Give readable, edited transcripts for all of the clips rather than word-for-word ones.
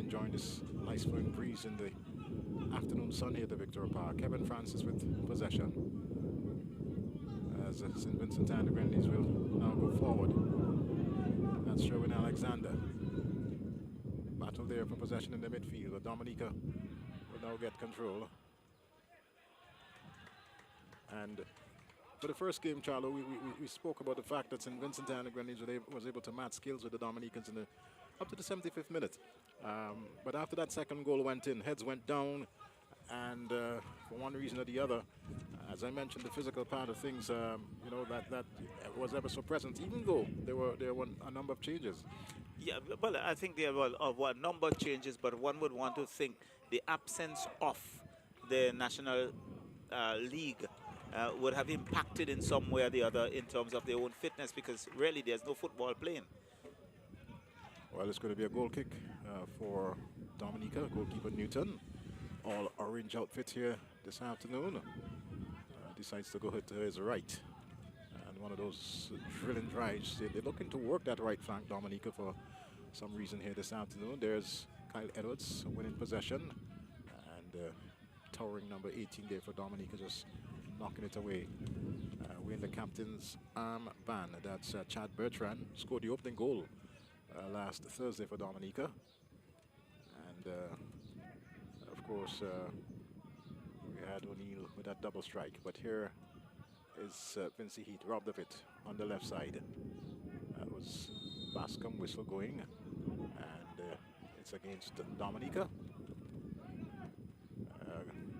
enjoying this nice flowing breeze in the afternoon sun here at the Victoria Park. Kevin Francis with possession. As St. Vincent and the Grenadines will now go forward. That's Sherwin Alexander. Battle there for possession in the midfield. But Dominica will now get control. And for the first game, Charlo, we spoke about the fact that St. Vincent and the Grenadines was able to match skills with the Dominicans in up to the 75th minute. But after that second goal went in, heads went down, and for one reason or the other, as I mentioned, the physical part of things, you know, that was ever so present, even though there were a number of changes. Yeah, well, I think there were a number of changes, but one would want to think the absence of the National League would have impacted in some way or the other in terms of their own fitness, because really there's no football playing. Well, it's going to be a goal kick for Dominica, goalkeeper Newton. All orange outfit here this afternoon. Decides to go to his right. And one of those drilling drives. They're looking to work that right flank, Dominica, for some reason here this afternoon. There's Kyle Edwards winning possession. And towering number 18 there for Dominica, just knocking it away. Wearing the captain's armband. That's Chad Bertrand. Scored the opening goal last Thursday for Dominica. And of course, we had O'Neill with that double strike. But here is Vincy Heat, robbed of it on the left side. That was Bascom whistle going. And it's against Dominica.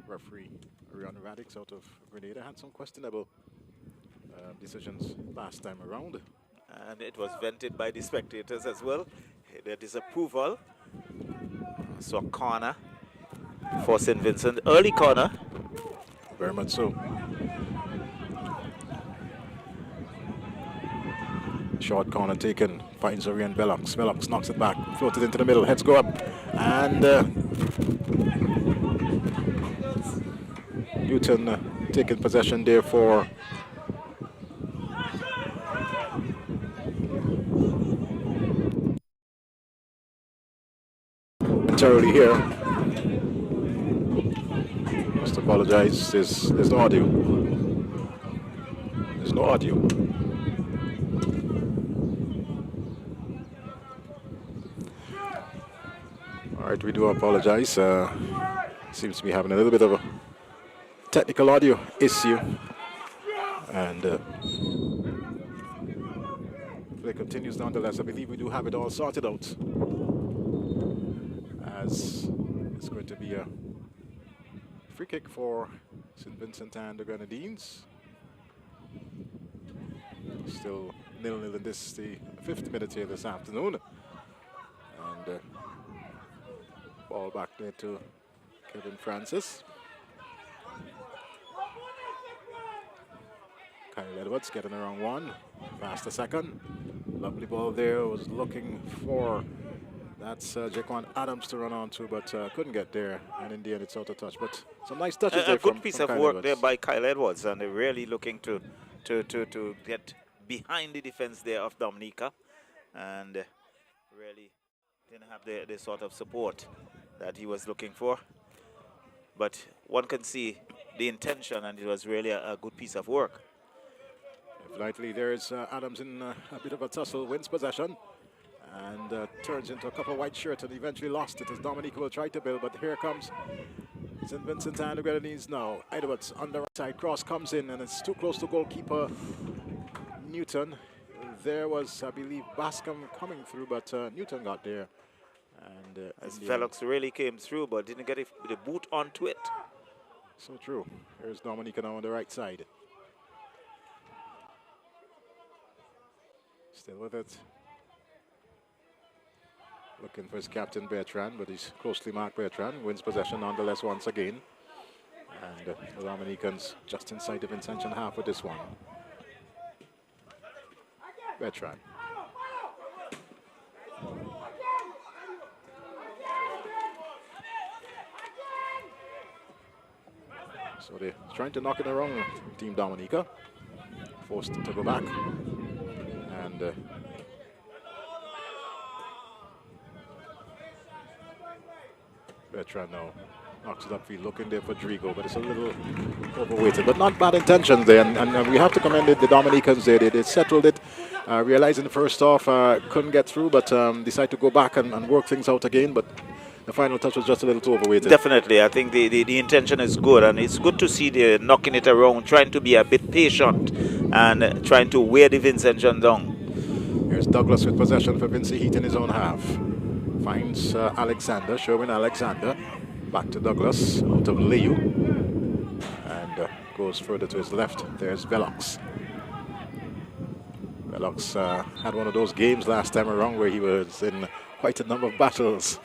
Referee Rion Radix out of Grenada had some questionable decisions last time around. And it was vented by the spectators as well. Their disapproval. So a corner for St. Vincent. Early corner. Very much so. Short corner taken. Finds Orion Bellox. Bellox knocks it back. Floated into the middle. Heads go up. And Newton taking possession there for momentarily here. Must apologize. There's no audio. There's no audio. All right, we do apologize. Seems to be having a little bit of a technical audio issue. And play continues nonetheless. I believe we do have it all sorted out, as it's going to be a free kick for St. Vincent and the Grenadines. Still 0-0 in this, the 5th minute here this afternoon. And ball back there to Kevin Francis. Kyle Edwards getting around one. Past the second. Lovely ball there. Was looking for that's Jaquan Adams to run on to, but couldn't get there. And in the end, it's out of touch. But some nice touches there. A good piece of work Edwards there by Kyle Edwards, and they're really looking to get behind the defense there of Dominica, and really didn't have the sort of support that he was looking for. But one can see the intention, and it was really a good piece of work. Lightly, there's Adams in a bit of a tussle, wins possession, and turns into a couple of white shirts, and eventually lost it as Dominica will try to build. But here comes St. Vincent and the Grenadines now. Edwards on the right side, cross comes in, and it's too close to goalkeeper Newton. There was, I believe, Bascom coming through, but Newton got there. And as Velox really came through, but didn't get the boot onto it. So true. Here's Dominica now on the right side. Still with it. Looking for his captain Bertrand, but he's closely marked. Bertrand wins possession nonetheless once again. And the Dominicans just inside of intention half with this one. Bertrand. So they're trying to knock it around Team Dominica. Forced to go back. And Bertrand now knocks it upfield, looking there for Drigo, but it's a little overweighted. But not bad intentions there, and we have to commend the Dominicans there. They settled it, realized in the first half couldn't get through, but decided to go back and work things out again. But the final touch was just a little too overweighted. Definitely, I think the intention is good, and it's good to see they're knocking it around, trying to be a bit patient and trying to wear the Vincentian down. Here's Douglas with possession for Vincy Heat in his own half. Finds Alexander, Sherwin Alexander. Back to Douglas, out of Liu. And goes further to his left. There's Velox. Velox had one of those games last time around where he was in quite a number of battles.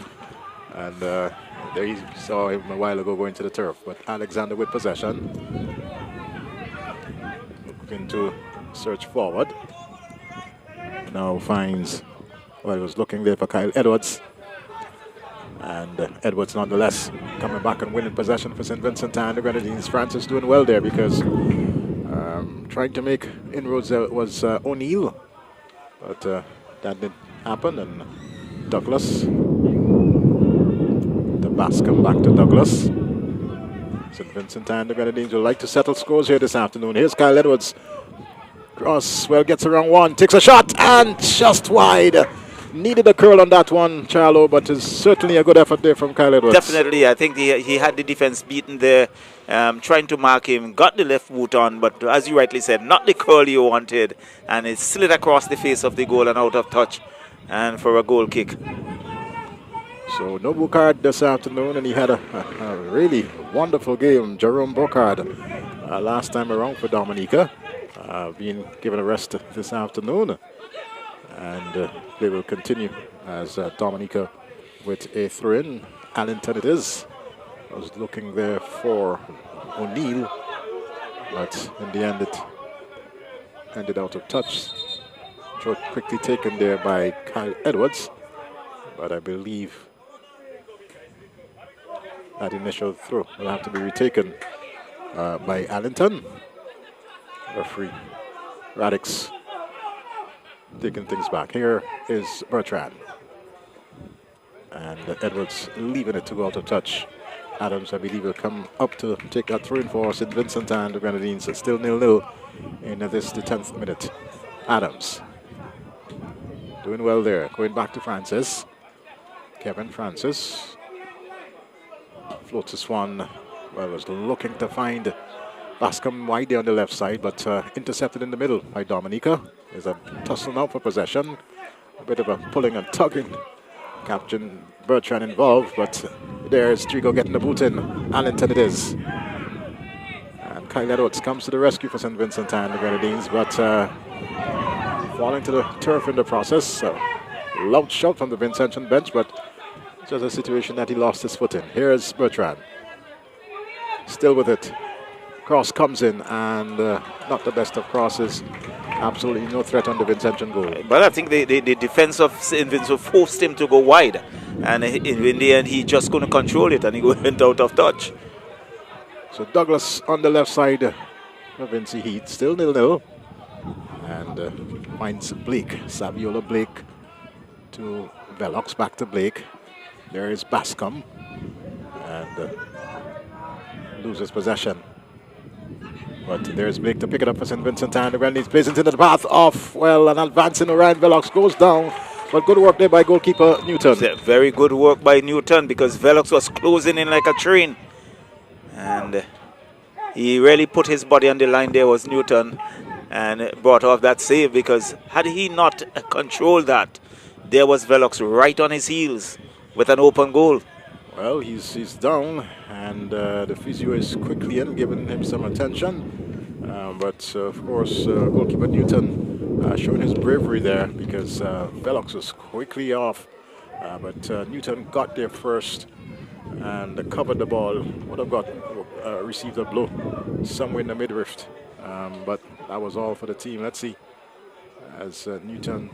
And there you saw him a while ago going to the turf. But Alexander with possession. Looking to search forward. Now finds, well, he was looking there for Kyle Edwards. And Edwards, nonetheless, coming back and winning possession for St. Vincent and the Grenadines. Francis doing well there because trying to make inroads was O'Neill. But that didn't happen. And Douglas, the Bascom back to Douglas. St. Vincent and the Grenadines would like to settle scores here this afternoon. Here's Kyle Edwards. Cross, well, gets around one, takes a shot, and just wide. Needed a curl on that one, Charlo, but it's certainly a good effort there from Kyle Edwards. Definitely, I think he had the defense beaten there, trying to mark him, got the left boot on, but as you rightly said, not the curl you wanted, and it slid across the face of the goal and out of touch, and for a goal kick. So no Boucard this afternoon, and he had a really wonderful game. Jerome Boucard last time around for Dominica, being given a rest this afternoon. And they will continue as Dominica with a throw-in. Allington it is. I was looking there for O'Neill, but in the end it ended out of touch. Throw quickly taken there by Kyle Edwards, but I believe that initial throw will have to be retaken by Allington. Referee Radix taking things back. Here is Bertrand. And Edwards leaving it to go out of touch. Adams, I believe, will come up to take that throw in for St. Vincent and the Grenadines. It's still 0-0 in this, the 10th minute. Adams doing well there. Going back to Francis. Kevin Francis. Floats this one. Well, was looking to find Bascom wide there on the left side, but intercepted in the middle by Dominica. There's a tussle now for possession. A bit of a pulling and tugging. Captain Bertrand involved, but there's Drigo getting the boot in. Allington it is. And Kyle Edwards comes to the rescue for St. Vincent and the Grenadines, but falling to the turf in the process. Loud shot from the Vincentian bench, but just a situation that he lost his foot in. Here's Bertrand. Still with it. Cross comes in, and not the best of crosses. Absolutely no threat on the Vincentian goal. But I think the defense of St. Vincent forced him to go wide. And in the end, he just couldn't control it, and he went out of touch. So Douglas on the left side of Vincy Heat, still 0-0. And finds Blake, Saviola Blake to Velox, back to Blake. There is Bascom. And loses possession. But there's Blake to pick it up for St. Vincent and the Grenadines. Plays into the path of, well, an advancing Orion Velox goes down. But good work there by goalkeeper Newton. Very good work by Newton, because Velox was closing in like a train. And he really put his body on the line there, was Newton, and brought off that save, because had he not controlled that, there was Velox right on his heels with an open goal. Well, he's down, and the physio is quickly in, giving him some attention. But of course, goalkeeper Newton showing his bravery there, because Velox was quickly off. But Newton got there first and covered the ball. Would have got received a blow somewhere in the midriff. But that was all for the team. Let's see, as Newton,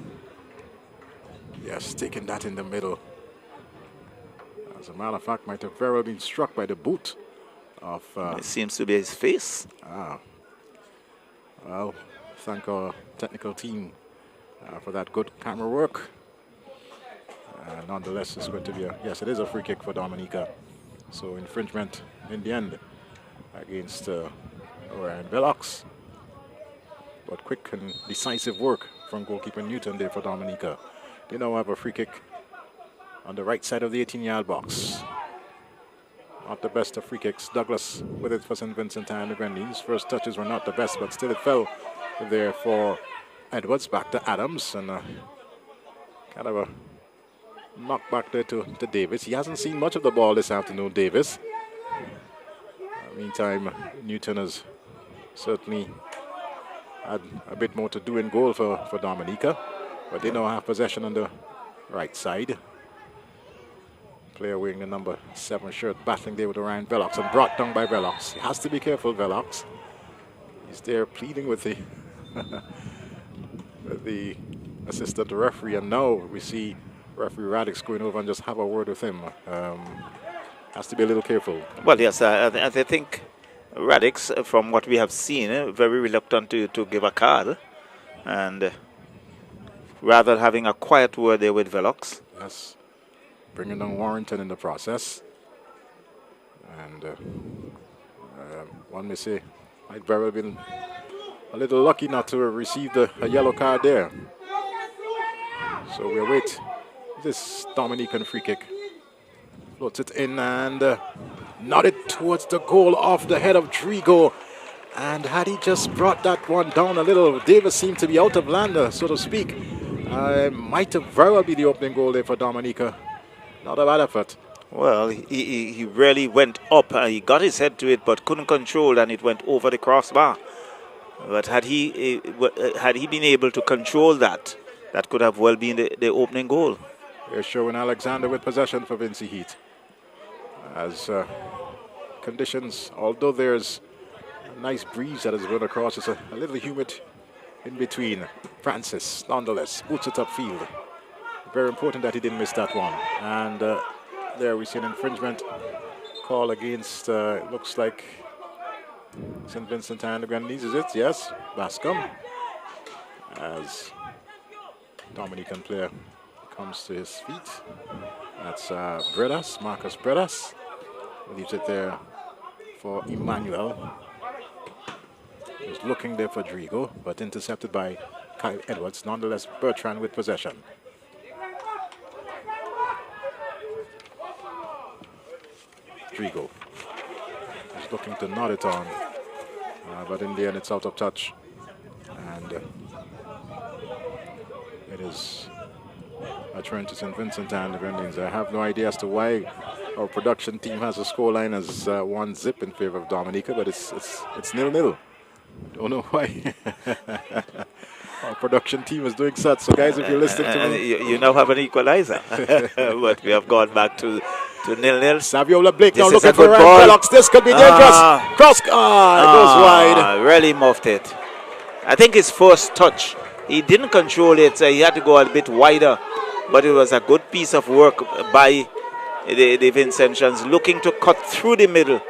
yes, taking that in the middle. As a matter of fact, might have very well been struck by the boot of... it seems to be his face. Well, thank our technical team for that good camera work. Nonetheless, it's going to be yes, it is a free kick for Dominica. So infringement in the end against Ryan Velox. But quick and decisive work from goalkeeper Newton there for Dominica. They now have a free kick on the right side of the 18-yard box. Not the best of free kicks. Douglas with it for St. Vincent and the Grenadines. First touches were not the best, but still it fell there for Edwards. Back to Adams, and kind of a knock back there to Davis. He hasn't seen much of the ball this afternoon, Davis. Meantime, Newton has certainly had a bit more to do in goal for Dominica, but they now have possession on the right side. Player wearing the number 7 shirt battling there with Ryan Velox and brought down by Velox. He has to be careful, Velox. He's there pleading with the with the assistant referee, and now we see referee Radix going over and just have a word with him. Has to be a little careful. Well, yes, I think Radix, from what we have seen, very reluctant to give a card, and rather having a quiet word there with Velox. Yes, bringing down Warrington in the process, and one may say might very well been a little lucky not to have received a yellow card there. So we await this Dominican free kick. Floats it in and nodded towards the goal off the head of Drigo. And had he just brought that one down a little, Davis seemed to be out of land, so to speak. Might have very well be the opening goal there for Dominica. Not a bad effort. Well, he really went up. He got his head to it, but couldn't control, and it went over the crossbar. But had he been able to control that, that could have well been the opening goal. They're showing Alexander with possession for Vincy Heat. As conditions, although there's a nice breeze that has run across, it's a little humid in between. Francis, nonetheless, boots it upfield. Very important that he didn't miss that one. And there we see an infringement call against, it looks like St. Vincent and the Grenadines, is it? Yes, Bascom. As Dominican player comes to his feet. That's Bredas, Marcus Bredas. Leaves it there for Emmanuel. He's looking there for Drigo, but intercepted by Kyle Edwards. Nonetheless, Bertrand with possession. Drigo is looking to nod it on, but in the end it's out of touch. And it is a turn to St. Vincent and the Grenadines. I have no idea as to why our production team has a scoreline as 1-0 in favor of Dominica, but it's 0-0. Don't know why. Our production team is doing such. So guys, if you're listening to me, you now have an equalizer. But we have gone back to 0-0. Saviola Blake This now is looking a for good Ryan ball. Velox. This could be dangerous. Cross. It goes wide. Really muffed it. I think his first touch, he didn't control it, so he had to go a bit wider. But it was a good piece of work by the Vincentians, looking to cut through the middle.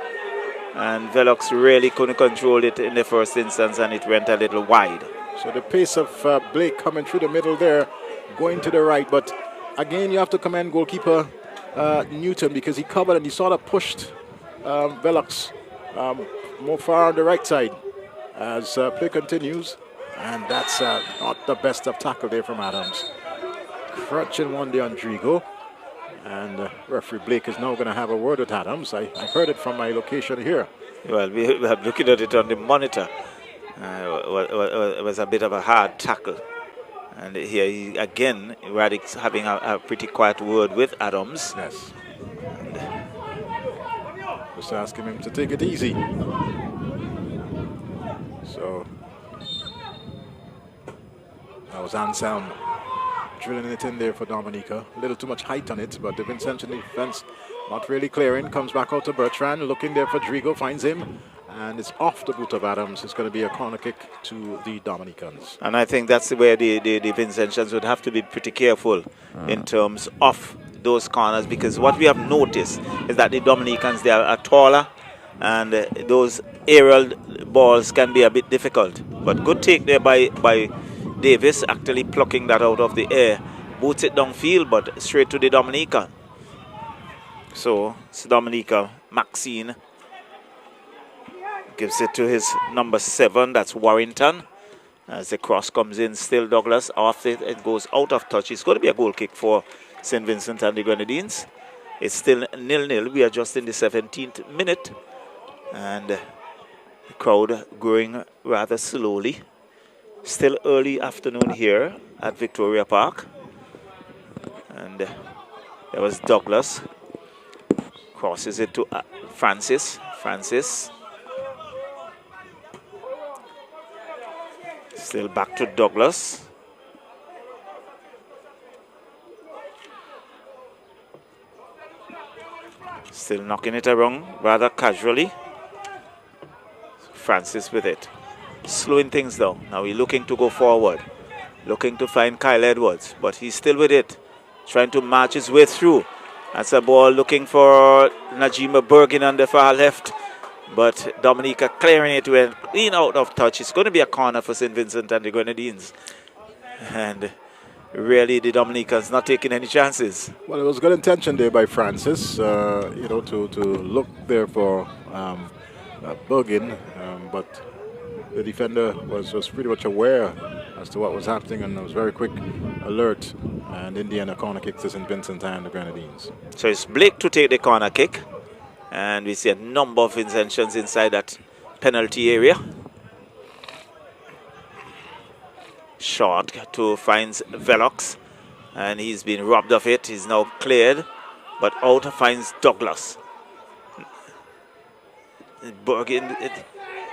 And Velox really couldn't control it in the first instance, and it went a little wide. So the pace of Blake coming through the middle there, going to the right. But again, you have to commend goalkeeper Newton, because he covered and he sort of pushed Velox more far on the right side as play continues. And that's not the best of tackle there from Adams. Crunching one there on Drigo. And referee Blake is now going to have a word with Adams. I heard it from my location here. Well, we are looking at it on the monitor. It was a bit of a hard tackle. And here, again, Radix having a pretty quiet word with Adams. Yes. And just asking him to take it easy. So, that was Anselm drilling it in there for Dominica. A little too much height on it, but the Vincentian defense not really clearing. Comes back out to Bertrand, looking there for Drigo, finds him. And it's off the boot of Adams. It's going to be a corner kick to the Dominicans. And I think that's where the Vincentians would have to be pretty careful in terms of those corners, because what we have noticed is that the Dominicans, they are taller, and those aerial balls can be a bit difficult. But good take there by Davis, actually plucking that out of the air boots it downfield, but straight to the Dominican. So it's Dominica. Maxine gives it to his number 7, that's Warrington. As the cross comes in, still Douglas. After it goes out of touch. It's going to be a goal kick for St. Vincent and the Grenadines. It's still 0-0. We are just in the 17th minute. And the crowd growing rather slowly. Still early afternoon here at Victoria Park. And there was Douglas. Crosses it to Francis. Francis. Still back to Douglas. Still knocking it around rather casually. Francis with it. Slowing things down. Now he's looking to go forward. Looking to find Kyle Edwards. But he's still with it. Trying to march his way through. That's a ball looking for Najima Bergin on the far left. But Dominica clearing it with in out of touch. It's going to be a corner for St. Vincent and the Grenadines. And really the Dominicans not taking any chances. Well, it was good intention there by Francis, to look there for Bergin, but the defender was pretty much aware as to what was happening and was very quick, alert, and Indiana corner kick to St. Vincent and the Grenadines. So it's Blake to take the corner kick. And we see a number of intentions inside that penalty area. Short to finds Velox. And he's been robbed of it. He's now cleared. But out finds Douglas. Bergin, it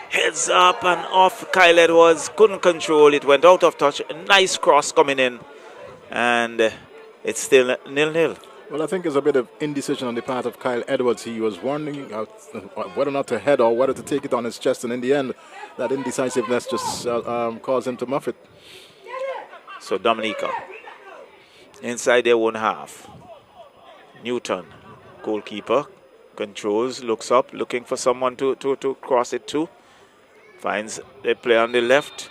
heads up and off. Kyle Edwards couldn't control it. Went out of touch. A nice cross coming in. And it's still 0-0. Well, I think there's a bit of indecision on the part of Kyle Edwards. He was wondering whether or not to head or whether to take it on his chest. And in the end, that indecisiveness just caused him to muff it. So Dominica, inside their own half. Newton, goalkeeper, controls, looks up, looking for someone to cross it to. Finds the player on the left.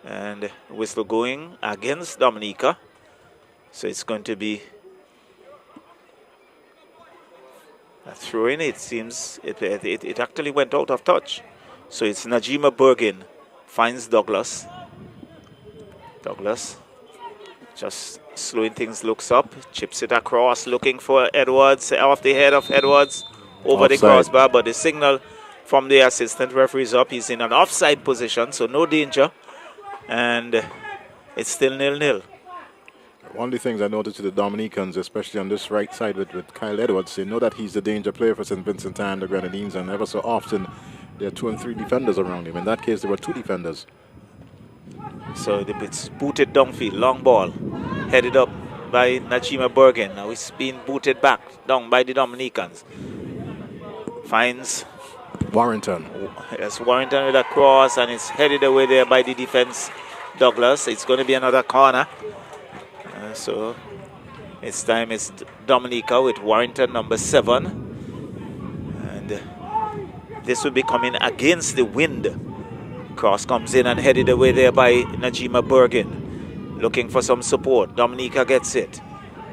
And whistle going against Dominica. So it's going to be a throw in. It seems it actually went out of touch. So it's Najima Bergin finds Douglas. Douglas just slowing things, looks up, chips it across, looking for Edwards, off the head of Edwards, over the crossbar, but the signal from the assistant referee is up. He's in an offside position, so no danger. And it's still 0-0. One of the things I noticed to the Dominicans, especially on this right side with Kyle Edwards, they know that he's the danger player for St. Vincent and the Grenadines, and ever so often there are 2 and 3 defenders around him. In that case, there were 2 defenders. So it's booted downfield, long ball, headed up by Najima Bergin. Now it's being booted back down by the Dominicans. Finds Warrington. Yes, Warrington with a cross, and it's headed away there by the defense, Douglas. It's going to be another corner. So it's time it's Dominica with Warrington, number 7. And this will be coming against the wind. Cross comes in and headed away there by Najima Bergin. Looking for some support. Dominica gets it.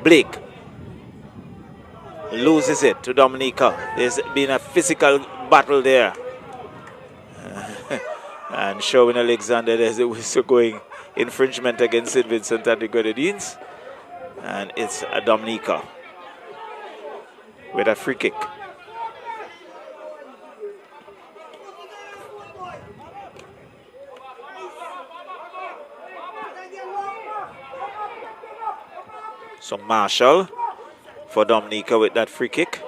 Blake loses it to Dominica. There's been a physical battle there. And Sherwin Alexander, there's a whistle going. Infringement against St. Vincent and the Grenadines. And it's a Dominica with a free kick. So Marshall for Dominica with that free kick.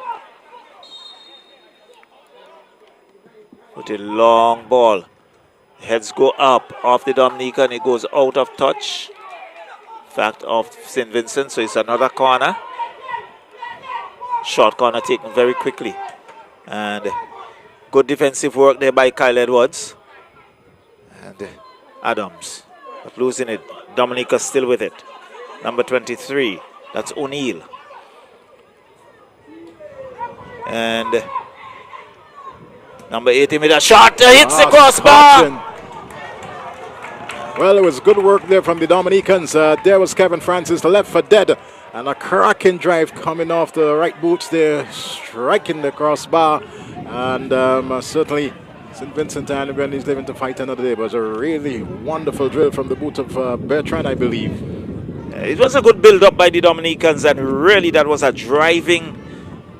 With a long ball. Heads go up off the Dominica and it goes out of touch. Fact of St. Vincent, so it's another corner. Short corner taken very quickly. And good defensive work there by Kyle Edwards. And Adams. But losing it. Dominica still with it. Number 23. That's O'Neill. And number 18 with a shot. Hits the crossbar. Well, it was good work there from the Dominicans. There was Kevin Francis, the left for dead. And a cracking drive coming off the right boots there, striking the crossbar. And certainly St. Vincent and Grenadines living to fight another day. It was a really wonderful drill from the boot of Bertrand, I believe. It was a good build-up by the Dominicans, and really that was a driving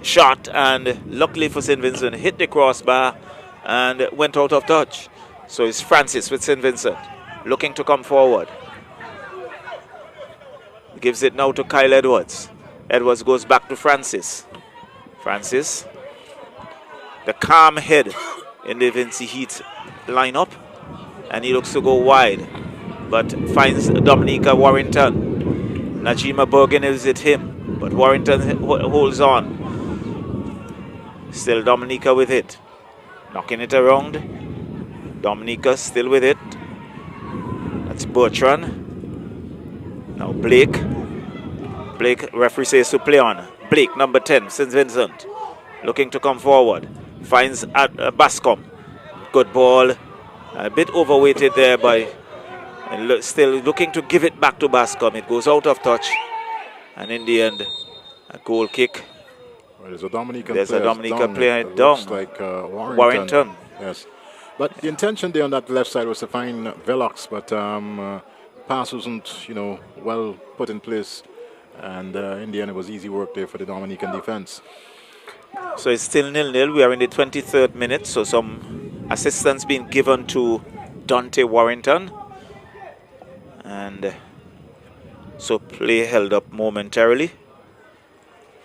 shot. And luckily for St. Vincent, hit the crossbar and went out of touch. So it's Francis with St. Vincent, looking to come forward. Gives it now to Kyle Edwards. Edwards goes back to Francis. Francis, the calm head in the Vincy Heat lineup, and he looks to go wide, but finds Dominica Warrington. Najima Bergen is at him, but Warrington holds on. Still Dominica with it, knocking it around. Dominica still with it. That's Bertrand. Now Blake. Referee says to play on. Blake, number 10, St. Vincent, looking to come forward. Finds at Bascom. Good ball. A bit overweighted there by, still looking to give it back to Bascom. It goes out of touch. And in the end, a goal kick. Well, there's a Dominica player down. Looks like Warrington. Yes. But the intention there on that left side was to find Velox, but pass wasn't, well put in place, and in the end it was easy work there for the Dominican defense. So it's still 0-0. We are in the 23rd minute, so some assistance being given to Dante Warrington, and so play held up momentarily.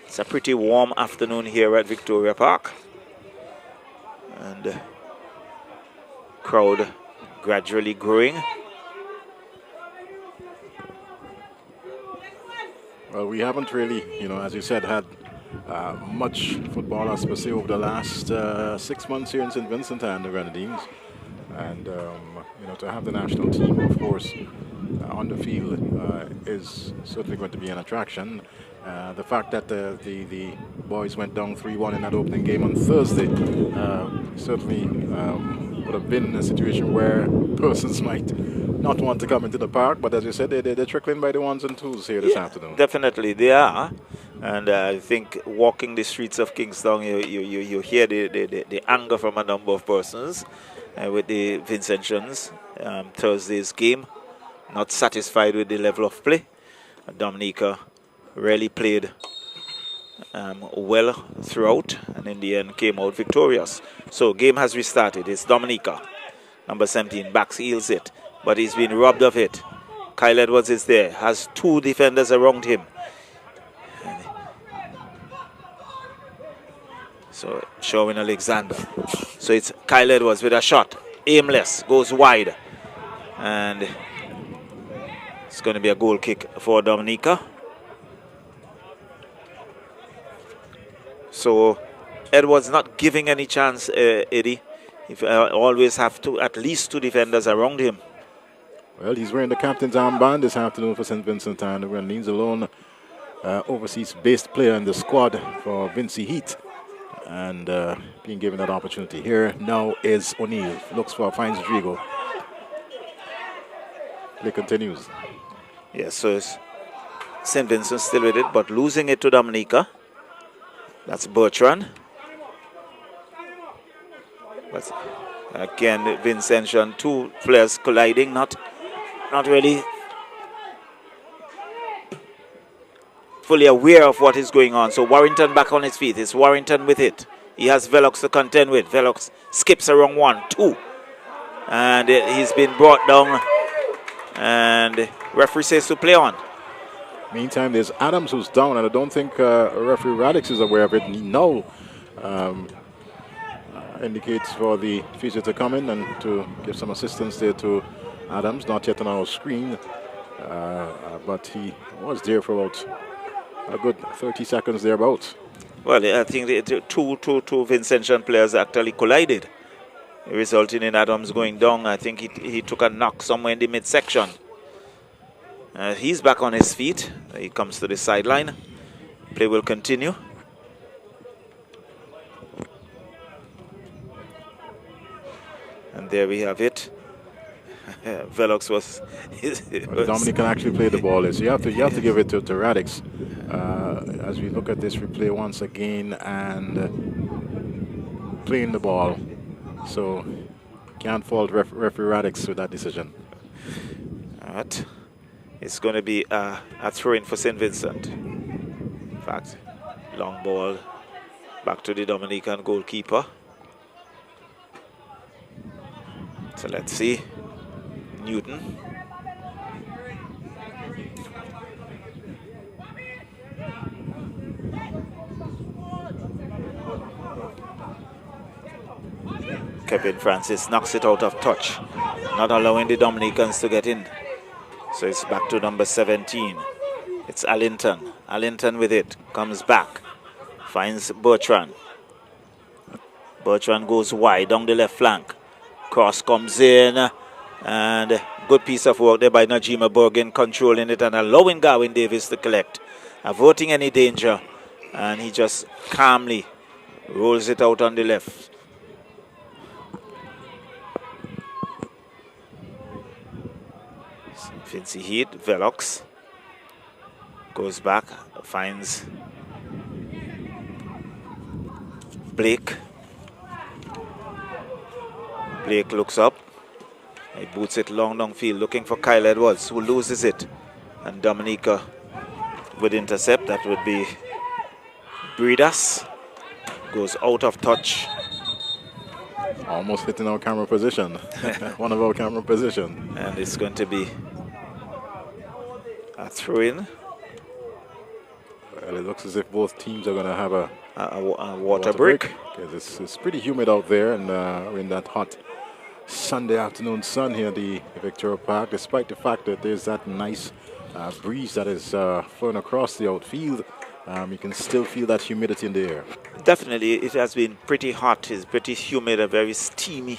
It's a pretty warm afternoon here at Victoria Park, and crowd gradually growing. Well, we haven't really, as you said, had much football as per se over the last 6 months here in St. Vincent and the Grenadines. And, to have the national team, of course, on the field is certainly going to be an attraction. The fact that the boys went down 3-1 in that opening game on Thursday certainly would have been a situation where persons might not want to come into the park, but as you said, they're trickling by the ones and twos here this afternoon. Definitely, they are. And I think walking the streets of Kingston, you hear the anger from a number of persons with the Vincentians. Thursday's game, not satisfied with the level of play. Dominica really played well throughout, and in the end came out victorious. So game has restarted. It's Dominica, number 17, backs heels it, but he's been robbed of it. Kyle Edwards is there, has 2 defenders around him. So showing Alexander. So it's Kyle Edwards with a shot, aimless, goes wide, and it's going to be a goal kick for Dominica. So Edwards not giving any chance, Eddie. If always have at least 2 defenders around him. Well, he's wearing the captain's armband this afternoon for St. Vincent and the Grenadines, alone overseas-based player in the squad for Vincy Heat, and being given that opportunity. Here now is O'Neill, finds Rodrigo. Play continues. Yes, so it's St. Vincent still with it, but losing it to Dominica. That's Bertrand. But again, Vincentian, 2 players colliding, not really fully aware of what is going on. So Warrington back on his feet. It's Warrington with it. He has Velox to contend with. Velox skips around 1, 2. And he's been brought down. And referee says to play on. Meantime, there's Adams who's down, and I don't think referee Radix is aware of it. He now indicates for the physio to come in and to give some assistance there to Adams. Not yet on our screen, but he was there for about a good 30 seconds thereabouts. Well, I think the two Vincentian players actually collided, resulting in Adams going down. I think he took a knock somewhere in the midsection. He's back on his feet. He comes to the sideline. Play will continue. And there we have it. Velox was. Well, Dominican actually played the ball. So you have to give it to Radix. As we look at this replay once again and playing the ball. So can't fault referee Radix with that decision. But it's going to be a throw-in for St. Vincent. In fact, long ball back to the Dominican goalkeeper. So let's see. Newton. Kevin Francis knocks it out of touch, not allowing the Dominicans to get in. So it's back to number 17. It's Allington. Allington with it. Comes back. Finds Bertrand. Bertrand goes wide down the left flank. Cross comes in. And good piece of work there by Najima Bergen, controlling it and allowing Garwin Davis to collect. Averting any danger. And he just calmly rolls it out on the left. Vincy Heat, Velox goes back, finds Blake. Blake looks up. He boots it long downfield, looking for Kyle Edwards, who loses it. And Dominica would intercept. That would be Bredas. Goes out of touch. Almost hitting our camera position. One of our camera position. And it's going to be a throw-in. Well, it looks as if both teams are going to have a water break. It's pretty humid out there, and we're in that hot Sunday afternoon sun here at the Victoria Park, despite the fact that there's that nice breeze that is flowing across the outfield. You can still feel that humidity in the air. Definitely, it has been pretty hot. It's pretty humid and very steamy,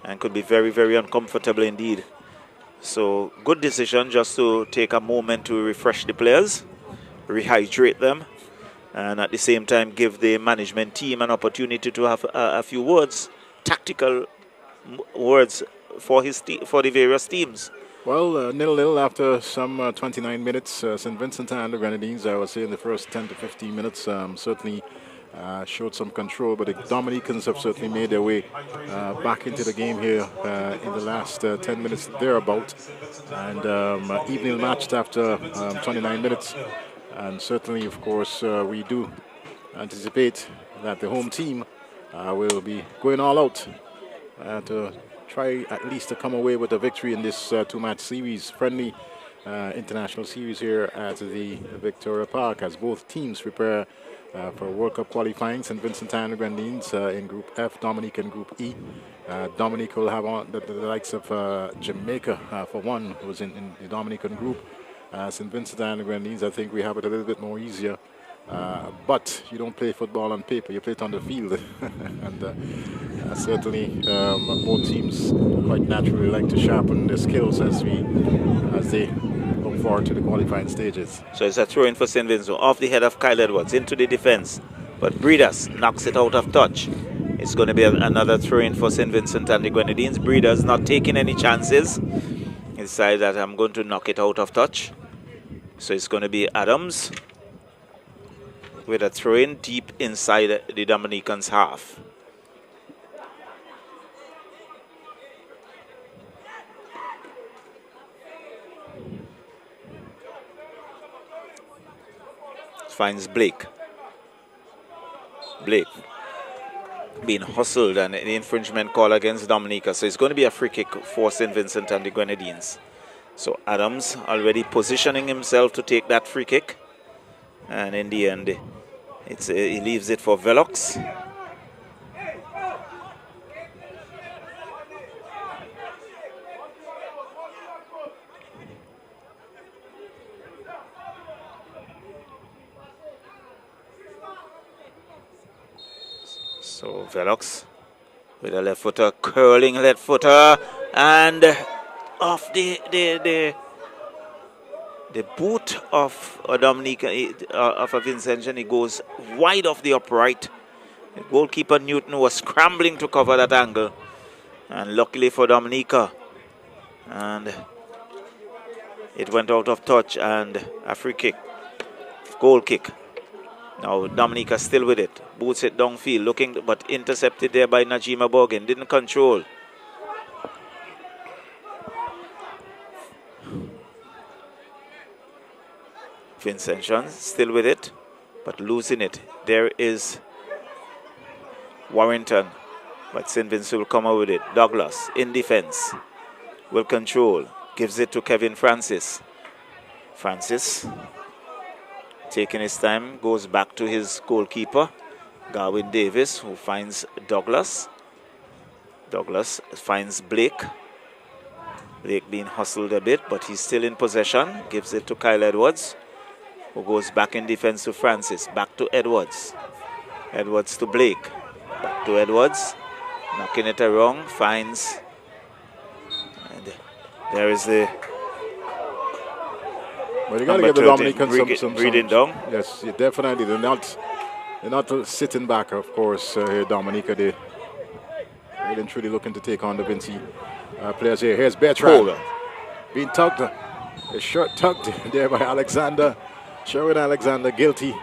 and could be very, very uncomfortable indeed. So, good decision just to take a moment to refresh the players, rehydrate them, and at the same time give the management team an opportunity to have a few words, tactical words for the various teams. Well, 0-0 after some 29 minutes. St. Vincent and the Grenadines, I would say in the first 10 to 15 minutes, certainly showed some control, but the Dominicans have certainly made their way back into the game here in the last 10 minutes thereabout, and evenly matched after 29 minutes. And certainly, of course, we do anticipate that the home team will be going all out to try at least to come away with a victory in this two-match series, friendly international series here at the Victoria Park, as both teams prepare for World Cup qualifying. St. Vincent and the Grenadines in Group F, Dominica in Group E. Dominica will have on the likes of Jamaica, for one, who's in the Dominican group. St. Vincent and the Grenadines, I think we have it a little bit more easier. But you don't play football on paper, you play it on the field. And certainly both teams quite naturally like to sharpen their skills as they look forward to the qualifying stages. So it's a throw-in for St. Vincent, off the head of Kyle Edwards, into the defense. But Bredas knocks it out of touch. It's going to be another throw-in for St. Vincent and the Grenadines. Bredas not taking any chances. He decided that I'm going to knock it out of touch. So it's going to be Adams with a throw-in deep inside the Dominicans' half. Finds Blake. Blake being hustled, and the infringement call against Dominica. So it's going to be a free kick for St. Vincent and the Grenadines. So Adams already positioning himself to take that free kick. And in the end, he leaves it for Velox. So Velox with a left footer, curling left footer, and off the boot of Dominica, of a Vincentian, he goes wide off the upright. The goalkeeper Newton was scrambling to cover that angle, and luckily for Dominica, And it went out of touch, and a free kick, goal kick. Now Dominica still with it, boots it downfield, looking, but intercepted there by Najima Borgin, didn't control. Vincent John still with it, but losing it. There is Warrington, but St. Vincent will come out with it. Douglas in defense, will control, gives it to Kevin Francis. Francis, taking his time, goes back to his goalkeeper, Garwin Davis, who finds Douglas. Douglas finds Blake. Blake being hustled a bit, but he's still in possession. Gives it to Kyle Edwards, who goes back in defense to Francis. Back to Edwards. Edwards to Blake. Back to Edwards. Knocking it around. Finds. And there is the... Well, you got to give the Dominicans some breathing down. Yes, definitely. They're not sitting back, of course, here, Dominica. They're really and truly looking to take on the Vinci players here. Here's Bertrand. Being tugged. A short tugged there by Alexander. Sherwin Alexander guilty.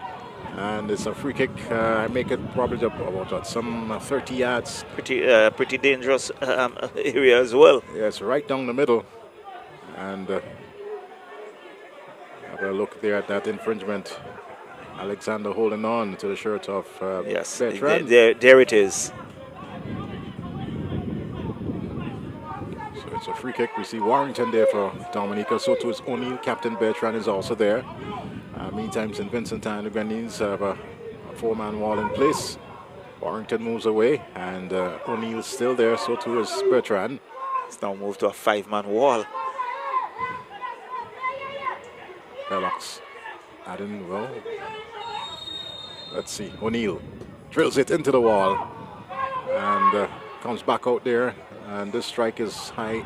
And it's a free kick. I make it probably about some 30 yards. Pretty dangerous area as well. Yes, right down the middle. And have a look there at that infringement. Alexander holding on to the shirt of yes, Bertrand. There it is. So it's a free kick. We see Warrington there for Dominica. So too is O'Neill. Captain Bertrand is also there. Meantime, St. Vincent and the Grenadines have a four-man wall in place. Warrington moves away, and O'Neill's still there. So too is Bertrand. It's now moved to a five-man wall. Bellox adding, well, let's see. O'Neill drills it into the wall and comes back out there. And this strike is high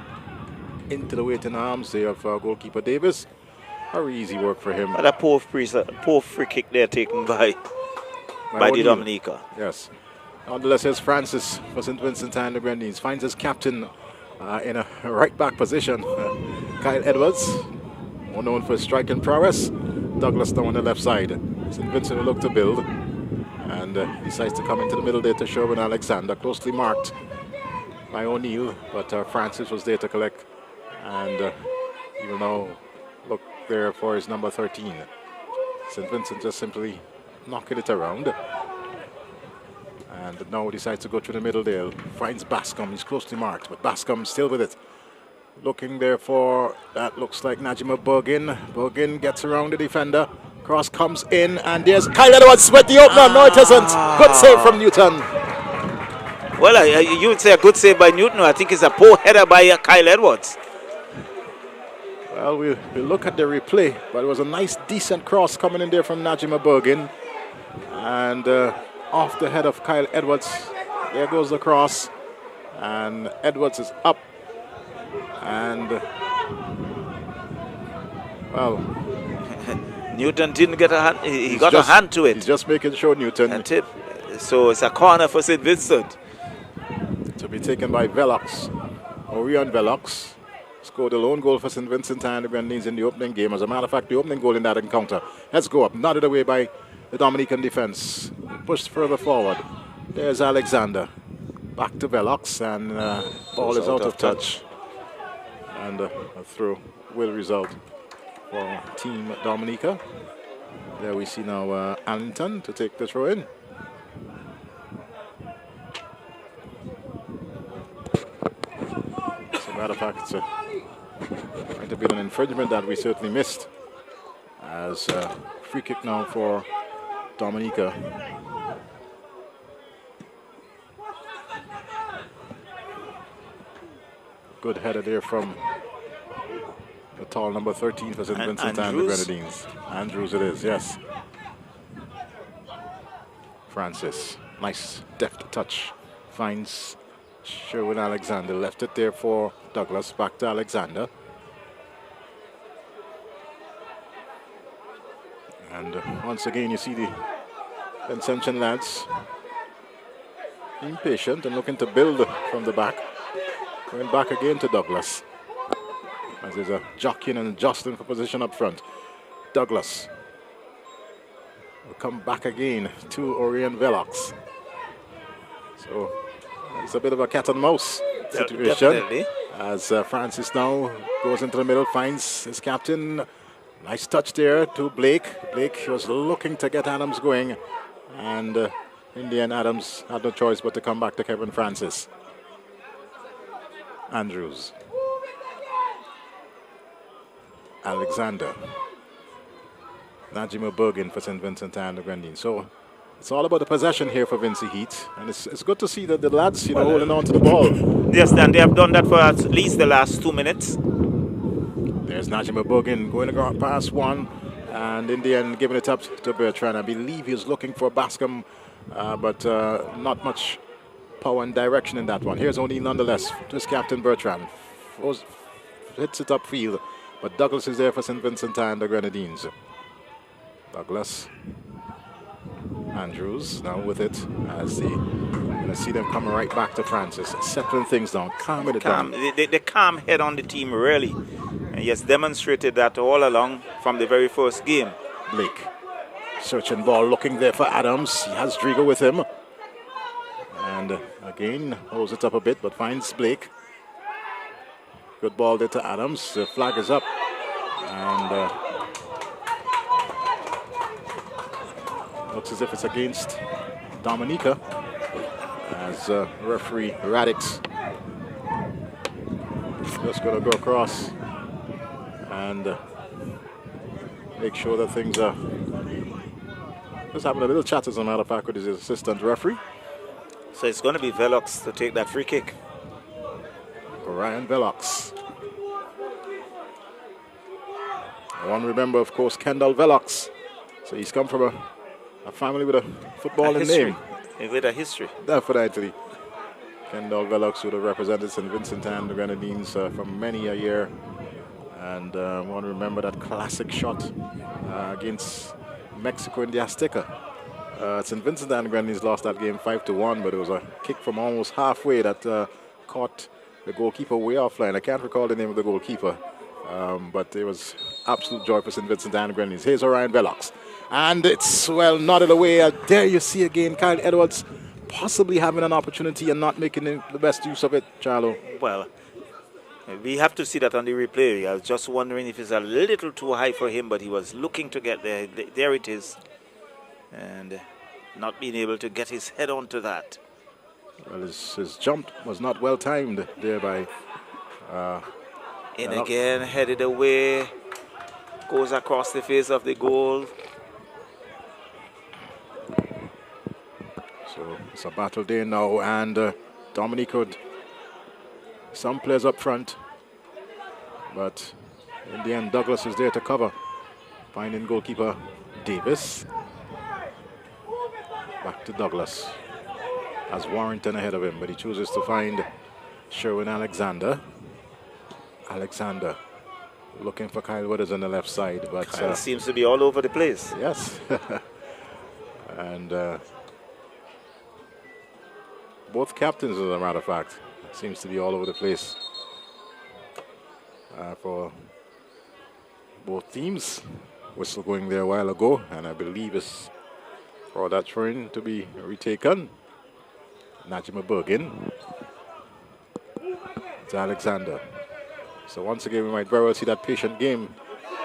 into the waiting arms there of goalkeeper Davis. Very easy work for him. And a poor free kick there taken by the Dominica. Yes. Nonetheless, here's Francis for St. Vincent and the Grenadines. Finds his captain in a right-back position. Kyle Edwards, more known for his striking prowess. Douglas down on the left side. St. Vincent will look to build. And decides to come into the middle there to Sherwin Alexander. Closely marked by O'Neill. But Francis was there to collect. And he will now look there for his number 13. St. Vincent just simply knocking it around. And now decides to go through the middle there. Finds Bascom. He's closely marked, but Bascom still with it. Looking there for, that looks like Najima Bergin. Bergin gets around the defender. Cross comes in, and there's Kyle Edwards with the opener. No, it isn't. Good save from Newton. Well, you would say a good save by Newton. I think it's a poor header by Kyle Edwards. Well, we'll look at the replay, but it was a nice, decent cross coming in there from Najima Bergin. And off the head of Kyle Edwards. There goes the cross. And Edwards is up. And, well... Newton didn't get a hand. He got a hand to it. He's just making sure Newton. And tip. So it's a corner for St. Vincent. To be taken by Velox. Orion Velox scored a lone goal for St. Vincent and the Grenadines in the opening game. As a matter of fact, the opening goal in that encounter. Let's go up. Nodded away by the Dominican defense. Pushed further forward. There's Alexander. Back to Velox, and ball is out of touch. And a throw will result for Team Dominica. There we see now Allington to take the throw in. As a matter of fact, it's going to be an infringement that we certainly missed. As free kick now for Dominica. Good header there from the tall number 13 for St. Vincent and the Grenadines. Andrews it is, yes. Francis, nice deft touch. Finds Sherwin Alexander. Left it there for Douglas. Back to Alexander. And once again, you see the Vincentian lads being patient and looking to build from the back. Going back again to Douglas. as there's a jockeying and jostling for position up front. Douglas will come back again to Orion Velox. So it's a bit of a cat and mouse situation. Definitely. As Francis now goes into the middle, finds his captain. Nice touch there to Blake. Blake was looking to get Adams going, and in the end, Adams had no choice but to come back to Kevin Francis. Andrews. Alexander. Najima Bergen for St. Vincent and the Grenadines. So it's all about the possession here for Vincy Heat, and it's good to see that the lads, holding on to the ball. Yes, and they have done that for at least the last 2 minutes. There's Najima Bergen going to go past one, and in the end, giving it up to Bertrand. I believe he was looking for Bascom, but not much power and direction in that one. Here's O'Neill nonetheless to his captain Bertrand. Hits it upfield, but Douglas is there for St. Vincent and the Grenadines. Douglas. Andrews now with it as I see them coming right back to Francis, settling things down, calming it down. The calm head on the team, really. And he has demonstrated that all along from the very first game. Blake. Searching ball, looking there for Adams. He has Drigo with him. And again, holds it up a bit, but finds Blake. Good ball there to Adams. The flag is up. And looks as if it's against Dominica. As referee Radix just going to go across and make sure that things are just having a little chat, as a matter of fact, with his assistant referee. So it's going to be Velox to take that free kick. Ryan Velox. One remember, of course, Kendall Velox. So he's come from a family with a footballing name. With a history. Definitely. Kendall Velox would have represented St. Vincent and the Grenadines for many a year. And I want to remember that classic shot against Mexico in the Azteca. St. Vincent and the Grenadines lost that game 5-1, but it was a kick from almost halfway that caught the goalkeeper way offline. I can't recall the name of the goalkeeper, but it was absolute joy for St. Vincent and the Grenadines. Here's Orion Velox. And it's well nodded away. There you see again Kyle Edwards possibly having an opportunity and not making the best use of it, Charlo. Well, we have to see that on the replay. I was just wondering if it's a little too high for him, but he was looking to get there. There it is. And not being able to get his head onto that. Well, his jump was not well timed there by... in again, headed away. Goes across the face of the goal. So it's a battle there now, and Dominica, some players up front, but in the end Douglas is there to cover, finding goalkeeper Davis. Back to Douglas, has Warrington ahead of him, but he chooses to find Sherwin Alexander. Alexander looking for Kyle Withers on the left side, but Kyle seems to be all over the place. Yes. And both captains, as a matter of fact, seems to be all over the place for both teams. Whistle going there a while ago, and I believe it's for that throw-in to be retaken. Najima Bergen. It's Alexander. So once again, we might very well see that patient game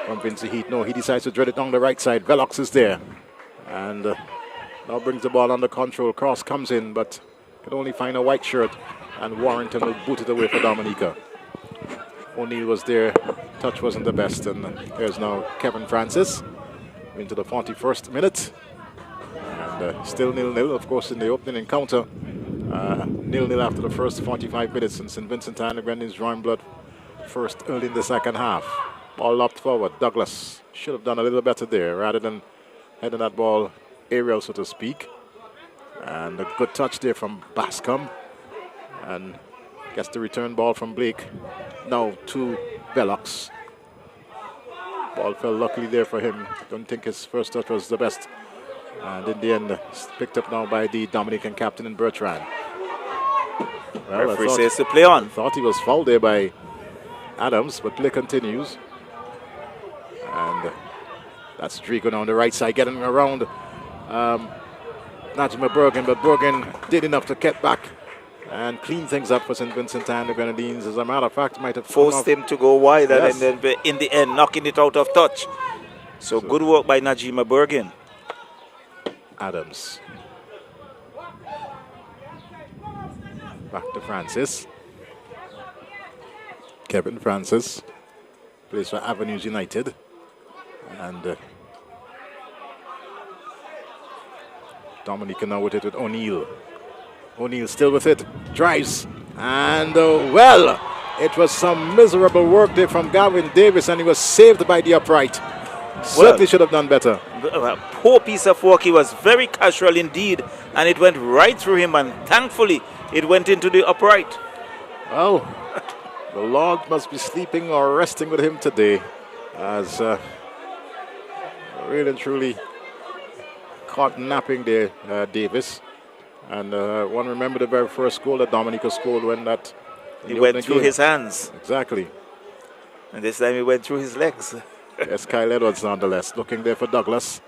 from Vincy Heat. No, he decides to dread it down the right side. Velox is there. And now brings the ball under control. Cross comes in, but can only find a white shirt. And Warrington will boot it away for Dominica. O'Neill was there. Touch wasn't the best. And here's now Kevin Francis into the 41st minute. And still 0-0, of course, in the opening encounter. 0-0 after the first 45 minutes. And St. Vincent and the Grenadines drawing blood first early in the second half. Ball lopped forward. Douglas should have done a little better there rather than heading that ball aerial, so to speak. And a good touch there from Bascom. And gets the return ball from Blake. Now to Velox. Ball fell luckily there for him. Don't think his first touch was the best. And in the end, it's picked up now by the Dominican captain in Bertrand. Well, referee says to play on. Thought he was fouled there by Adams, but play continues. And that's Drigo on the right side, getting around Najma Bergen, but Bergen did enough to get back and clean things up for St. Vincent and the Grenadines. As a matter of fact, might have forced him to go wider, yes, and then in the end knocking it out of touch. So good work by Najima Bergen. Adams. Back to Francis. Kevin Francis plays for Avenues United. And Dominica now with it with O'Neill. O'Neill still with it. Drives. And well, it was some miserable work there from Gavin Davis, and he was saved by the upright. Certainly should have done better. A poor piece of work. He was very casual indeed, and it went right through him, and thankfully it went into the upright. Well, the Lord must be sleeping or resting with him today, as really and truly caught napping there, Davis. And one remember the very first goal that Dominica scored when that he went through his hands. Exactly. And this time he went through his legs. Yes, Kyle Edwards nonetheless. Looking there for Douglas.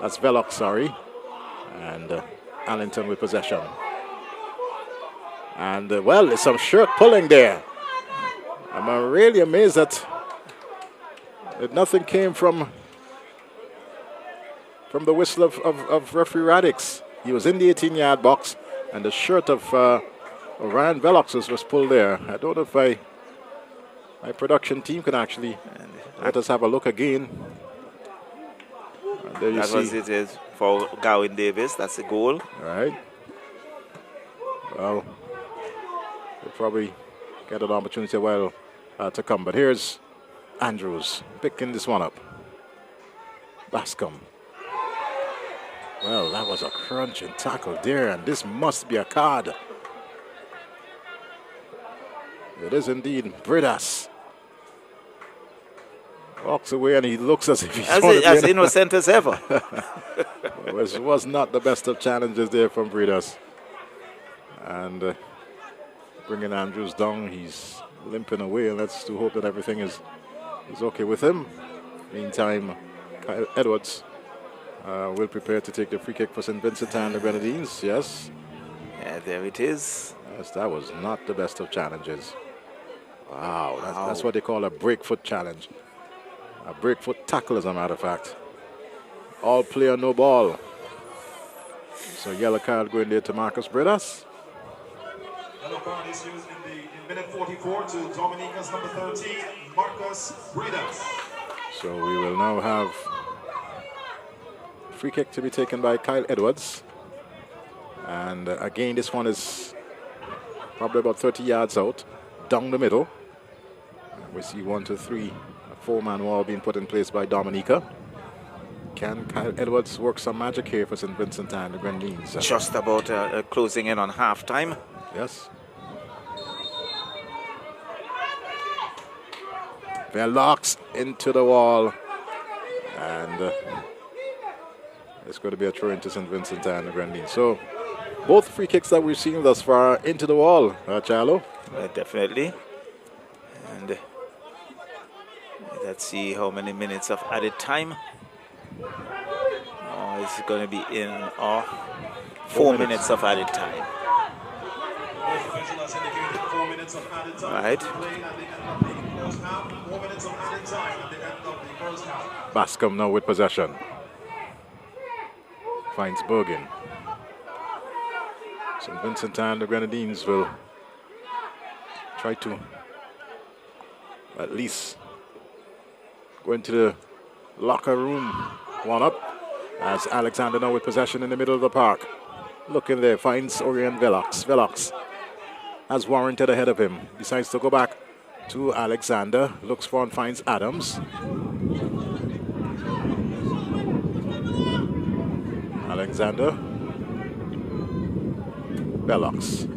That's Velox, sorry. And Allington with possession. And well, there's some shirt pulling there. I'm really amazed that nothing came from the whistle of referee Radix. He was in the 18-yard box, and the shirt of Ryan Velox was pulled there. I don't know if my production team can actually let us have a look again. And there you that was it for Gavin Davis. That's the goal. All right. Well, we'll probably get an opportunity a while to come. But here's Andrews picking this one up. Bascom. Well, that was a crunching tackle there, and this must be a card. It is indeed. Bridas walks away, and he looks as if he's as innocent as ever. It was not the best of challenges there from Bridas. And bringing Andrews down, he's limping away, and let's do hope that everything is okay with him. Meantime, Kyle Edwards will prepare to take the free kick for St. Vincent and the Grenadines. Yes. Yeah, there it is. Yes, that was not the best of challenges. Wow, that's what they call a breakfoot challenge. A breakfoot tackle, as a matter of fact. All player, no ball. So yellow card going there to Marcus Bridas. Yellow card is used in minute 44 to Dominica's number 13, Marcus Bridas. So we will now have free kick to be taken by Kyle Edwards. And again, this one is probably about 30 yards out, down the middle. We see 1, 2, 3, a 4-man wall being put in place by Dominica. Can Kyle Edwards work some magic here for St. Vincent and the Grenadines? Just about closing in on halftime. Yes. Velox into the wall. And it's going to be a throw into St. Vincent and the Grenadines. So both free kicks that we've seen thus far into the wall, Charlo. Definitely. And let's see how many minutes of added time. Oh, it's going to be in 4 minutes of added time. Right. Bascom now with possession. Finds Bergen. St. Vincent and the Grenadines will try to at least go into the locker room. One up as Alexander now with possession in the middle of the park. Looking there, finds Orion Velox. Velox has warranted ahead of him. Decides to go back to Alexander. Looks for and finds Adams. Alexander. Velox.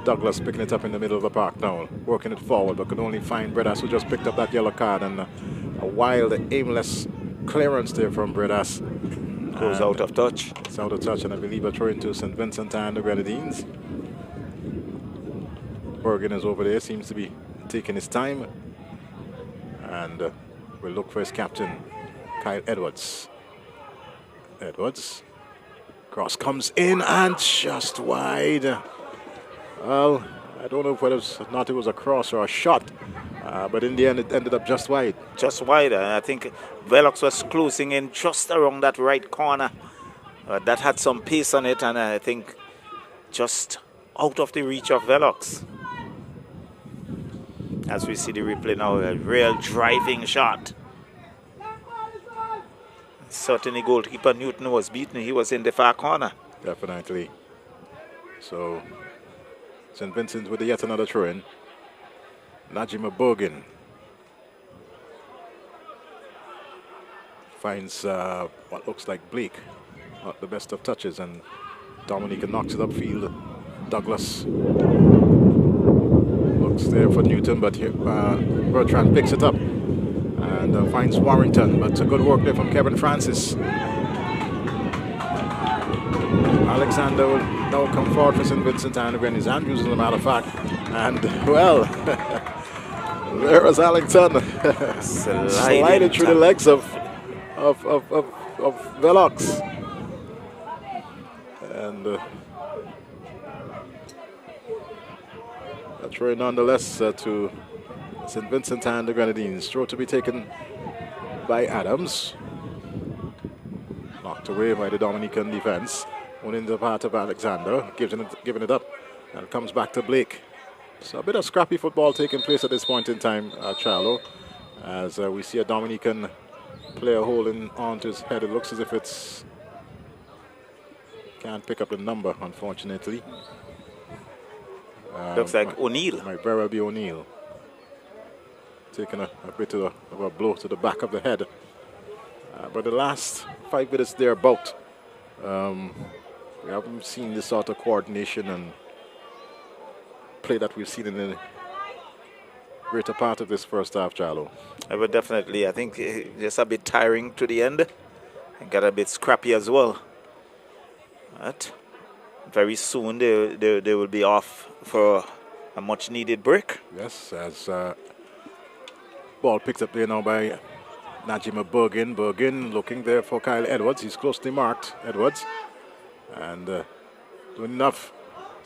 Douglas picking it up in the middle of the park now, working it forward, but could only find Bredas, who just picked up that yellow card, and a wild, aimless clearance there from Bredas. Goes out of touch. It's out of touch, and I believe a throw into St. Vincent and the Grenadines. Bergen is over there, seems to be taking his time. And we'll look for his captain, Kyle Edwards. Edwards. Cross comes in and just wide. Well, I don't know if it was a cross or a shot, but in the end it ended up just wide. Just wide. I think Velox was closing in just around that right corner. That had some pace on it, and I think just out of the reach of Velox. As we see the replay now, a real driving shot. Certainly goalkeeper Newton was beaten. He was in the far corner. Definitely. So St. Vincent with yet another throw-in. Najima Bogan finds what looks like Blake. Not the best of touches, and Dominica knocks it upfield. Douglas looks there for Newton, but here, Bertrand picks it up and finds Warrington, but a good work there from Kevin Francis. Alexander will now come forward for St. Vincent and again his Andrews, as a matter of fact. And, well, there was Allington sliding through the legs of Velox. And a try nonetheless to St. Vincent and the Grenadines. Throw to be taken by Adams. Knocked away by the Dominican defense. One into the part of Alexander, giving it up, and it comes back to Blake. So a bit of scrappy football taking place at this point in time, Charlo, as we see a Dominican player holding on to his head. It looks as if it's... Can't pick up the number, unfortunately. Looks like O'Neill. Might very well be O'Neill. Taking a bit of a blow to the back of the head. But the last 5 minutes thereabout, we haven't seen this sort of coordination and play that we've seen in the greater part of this first half, Charlo. I would definitely. I think just a bit tiring to the end. And got a bit scrappy as well. But very soon they will be off for a much needed break. Yes, as ball picked up there now by Najima Bergen. Bergen looking there for Kyle Edwards. He's closely marked, Edwards. And doing enough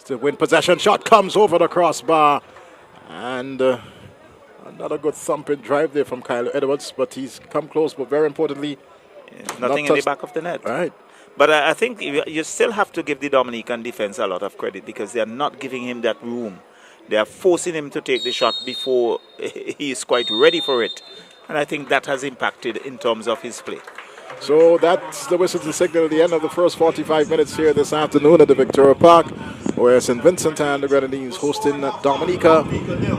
to win possession. Shot comes over the crossbar. And another good thumping drive there from Kyle Edwards. But he's come close, but very importantly, nothing in the back of the net. All right. But I think you still have to give the Dominican defense a lot of credit because they are not giving him that room. They are forcing him to take the shot before he is quite ready for it. And I think that has impacted in terms of his play. So that's the whistle to signal at the end of the first 45 minutes here this afternoon at the Victoria Park, where St. Vincent and the Grenadines hosting Dominica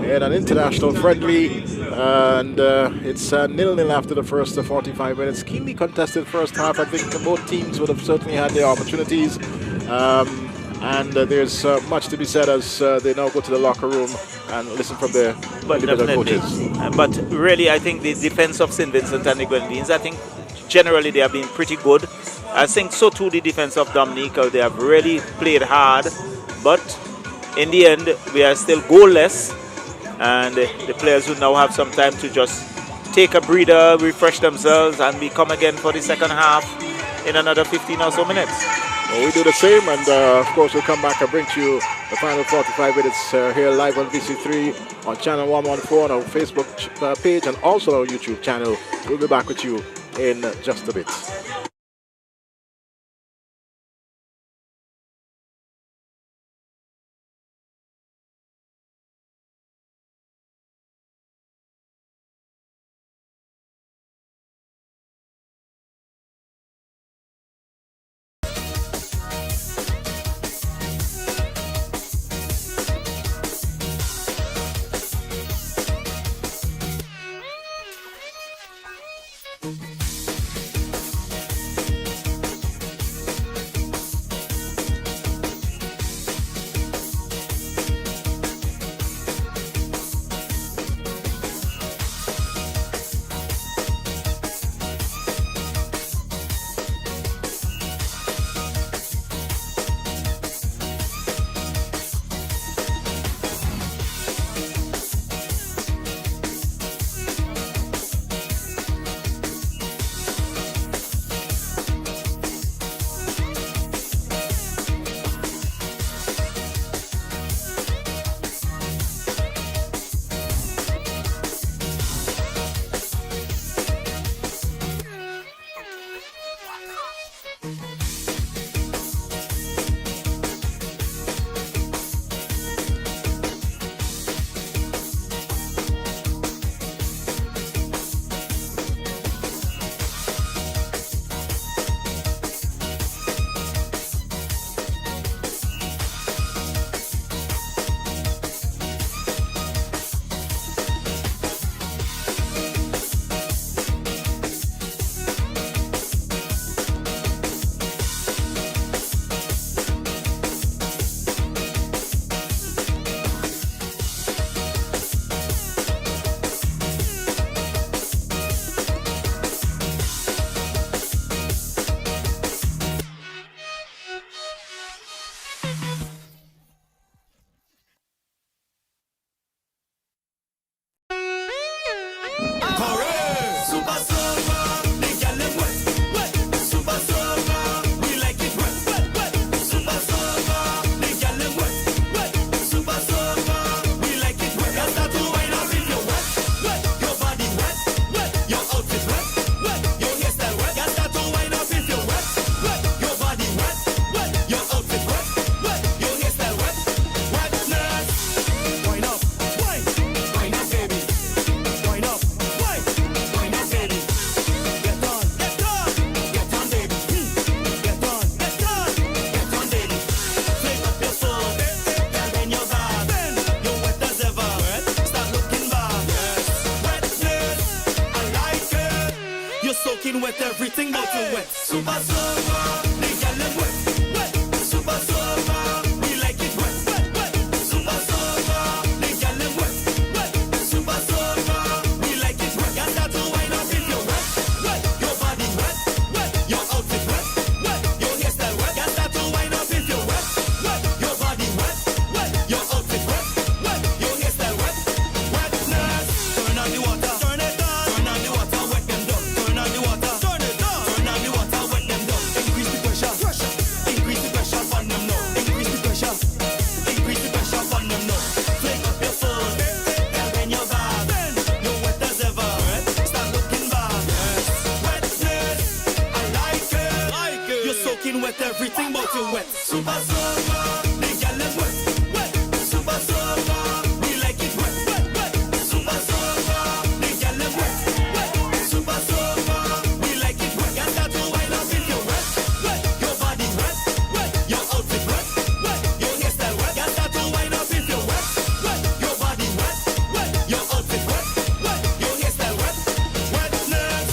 in an international friendly. And it's 0-0 after the first 45 minutes. Keenly contested first half. I think both teams would have certainly had their opportunities. And there's much to be said as they now go to the locker room and listen from their individual coaches. But really, I think the defense of St. Vincent and the Grenadines, I think generally they have been pretty good. I think so too the defense of Dominica. They have really played hard. But in the end, we are still goalless. And the players will now have some time to just take a breather, refresh themselves, and we come again for the second half in another 15 or so minutes. Well, we do the same, and of course we'll come back and bring to you the final 45 minutes here live on VC3 on channel 114 on our Facebook page and also our YouTube channel. We'll be back with you in just a bit. Your outfit wet, wet. Your hairstyle wet, wetness. Turn on the water, turn it on. Turn on the water, wet them down. Turn on the water, turn it on. Turn on the water, wet them down. Increase the pressure, pressure. Increase the pressure on them now. Increase the pressure. Increase the pressure on them now. Fling up your foot, and then your back. You're wet as ever. Start looking back. Wetness, I like it. You're soaking wet, everything but you wet. Super soaker, the girl them wet, wet. Super soaker, we like it wet, wet, wet. Super soaker, the girl them wet, wet. Super soaker, we like it wet. You start to wind up if you're wet, wet. Your body wet, wet. Your outfit wet, wet. Your hairstyle wet. You start to wind up if you're wet, wet. Your body wet, wet. Your outfit wet, wet. Your hairstyle wet, wetness.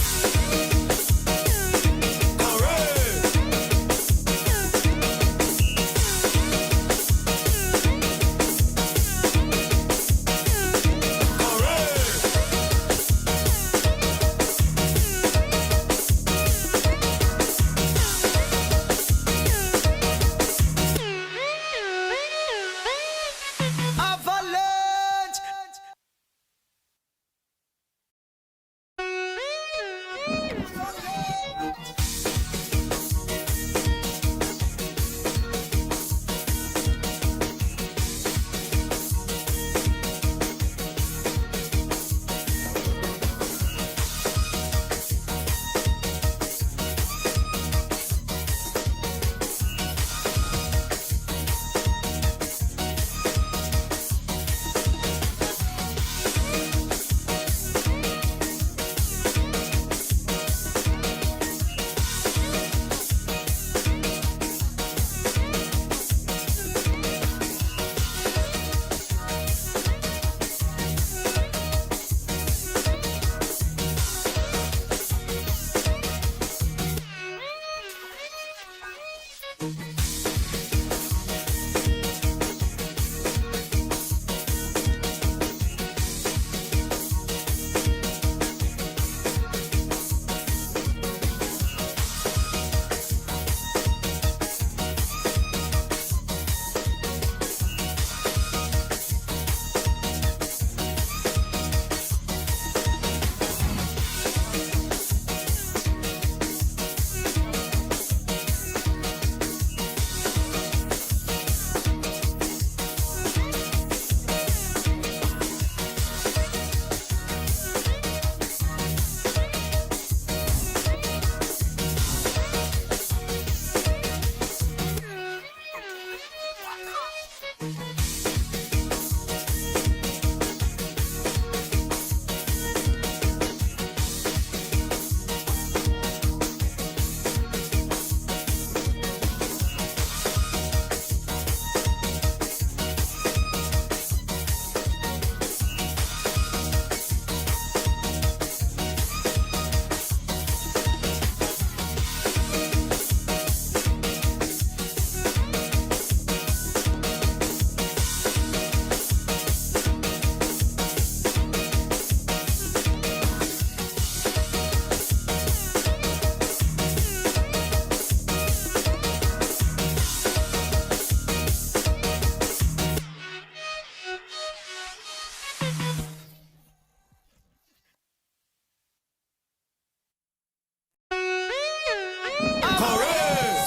Avalanche.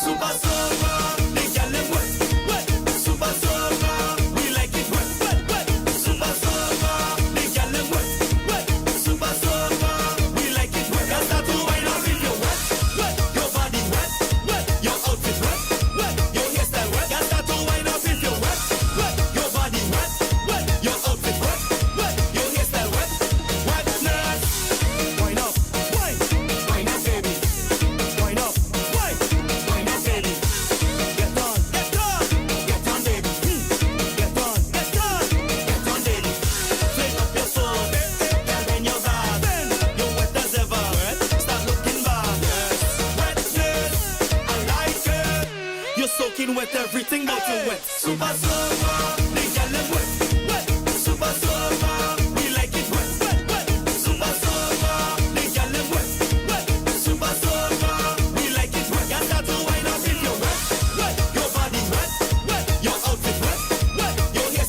Super soaker, the girl them wet, wet. Super soaker, we like it wet, wet, wet. Super soaker, the girl them wet, wet. Super soaker, we like it wet. You start to wind up if you're wet, wet. Your body wet, wet. Your outfit wet, wet. Your hairstyle wet. You start to wind up if you're wet, wet. Your body wet, wet. Your outfit wet, wet. Your hairstyle wet, wetness. Wind up, wind up, baby. Wind up, wind up, baby. Get on, baby. Get on, baby. Fling up your foot, and then your back. You're wet as ever. Start looking back. Wetness, I like it. You're soaking wet, everything but you wet. Super soaker, the girl them wet, wet. Super soaker, we like it wet, wet, wet. Super soaker, the girl them wet, wet. Super soaker, we like it wet. You start to wind up if you're wet, wet. Your body wet, wet. Your outfit wet, wet. Your hair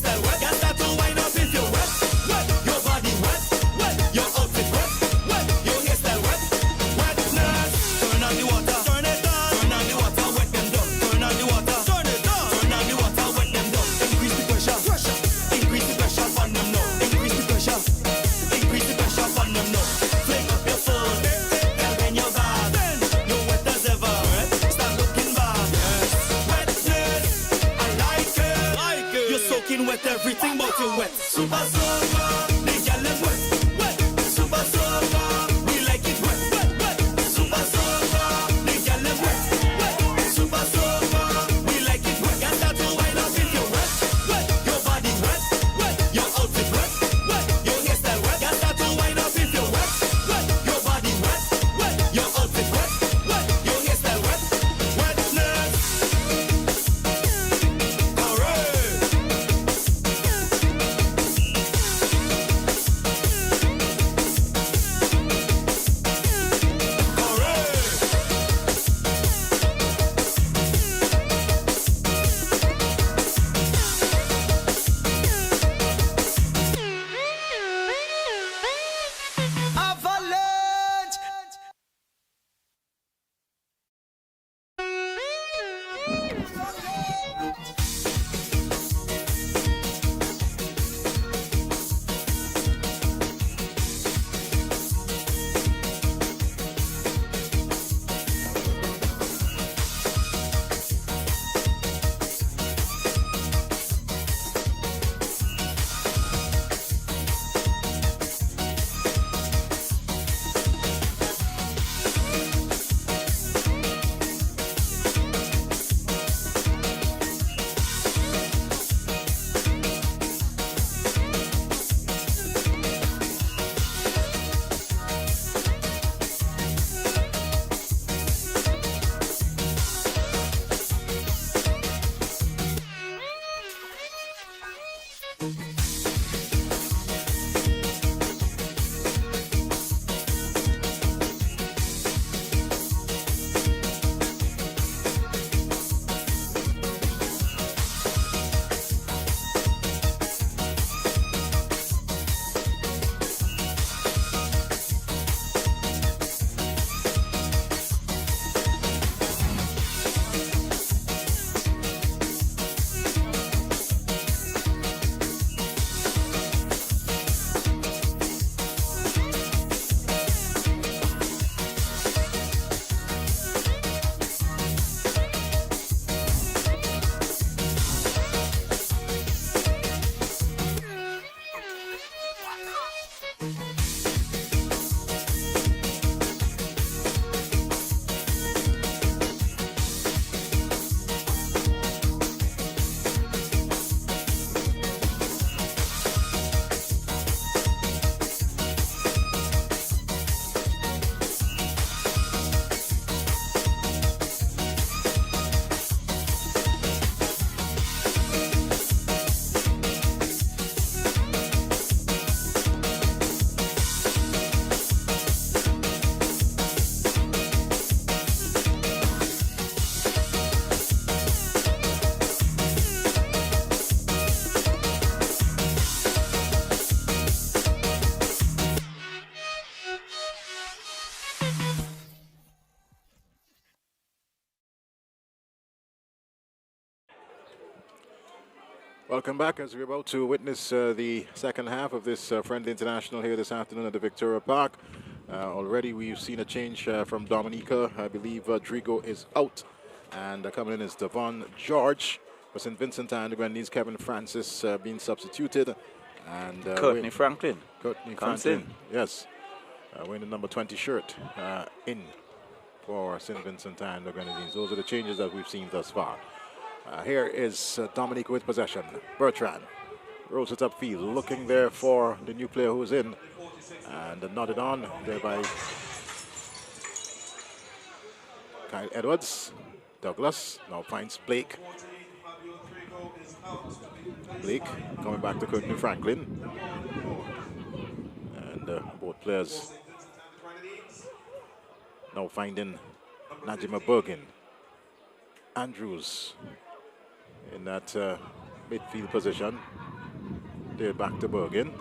making wet everything but you wet. Super soaker, the gyal them wet, wet. Super soaker, we like it wet, wet, wet. Super soaker, the gyal them wet, wet. Super soaker, we like it wet. Gyal start to wind up if you wet, wet. Your body wet, wet. Your outfit wet, wet. Your hairstyle wet. Gyal start to wind up if you wet, wet. Your body wet, wet. Your outfit wet, wet. Your hairstyle wet, wetness. Avalanche. Welcome back as we're about to witness the second half of this friendly international here this afternoon at the Victoria Park. Already we've seen a change from Dominica. I believe Drigo is out, and coming in is Devon George. For St. Vincent and the Grenadines, Kevin Francis being substituted. And Courtney Franklin. Courtney comes Franklin, yes. Wearing the number 20 shirt in for St. Vincent and the Grenadines. Those are the changes that we've seen thus far. Here is Dominica with possession. Bertrand rolls it upfield, looking there for the new player who's in. And nodded on there by Kyle Edwards. Douglas now finds Blake. Blake coming back to Courtney Franklin. And both players now finding Najima Bergen. Andrews in that midfield position. They're back to Bergen.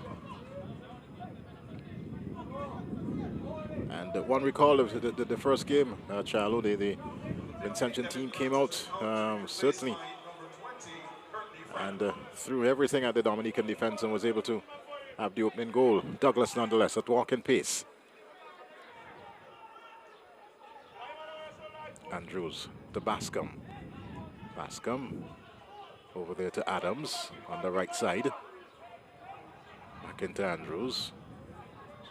And one recall of the first game, Charlo, the Vincentian team came out, certainly, and threw everything at the Dominican defense and was able to have the opening goal. Douglas, nonetheless, at walking pace. Andrews to Bascom. Bascom Over there to Adams on the right side. Back into Andrews.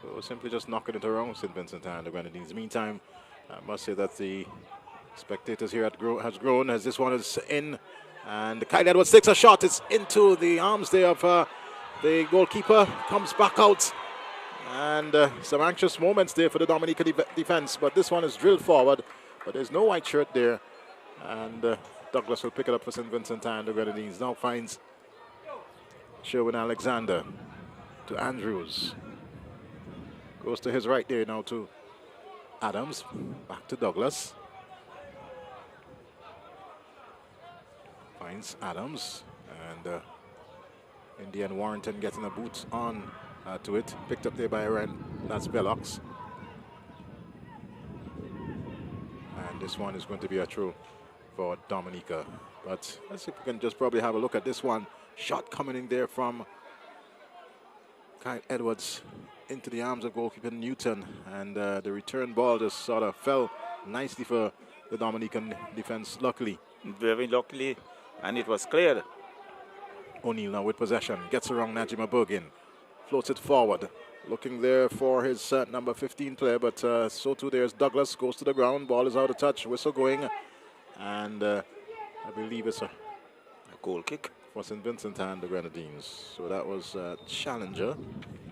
So simply just knocking it around St. Vincent and the Grenadines. Meantime, I must say that the spectators here has grown as this one is in. And Kyle Edwards takes a shot. It's into the arms there of the goalkeeper. Comes back out. And some anxious moments there for the Dominica defense. But this one is drilled forward. But there's no white shirt there. And Douglas will pick it up for St. Vincent and the Grenadines. Now finds Sherwin Alexander to Andrews. Goes to his right there now to Adams. Back to Douglas. Finds Adams. And in the end, Warrington getting a boot on to it. Picked up there by Aaron. That's Bellox. And this one is going to be a throw for Dominica. But let's see if we can just probably have a look at this one. Shot coming in there from Kyle Edwards into the arms of goalkeeper Newton. And the return ball just sort of fell nicely for the Dominican defense, luckily. Very luckily, and it was cleared. O'Neill now with possession. Gets around Najima Bergin. Floats it forward. Looking there for his number 15 player, but so too there's Douglas. Goes to the ground. Ball is out of touch. Whistle going. And I believe it's a goal kick for St. Vincent and the Grenadines. So that was Challenger,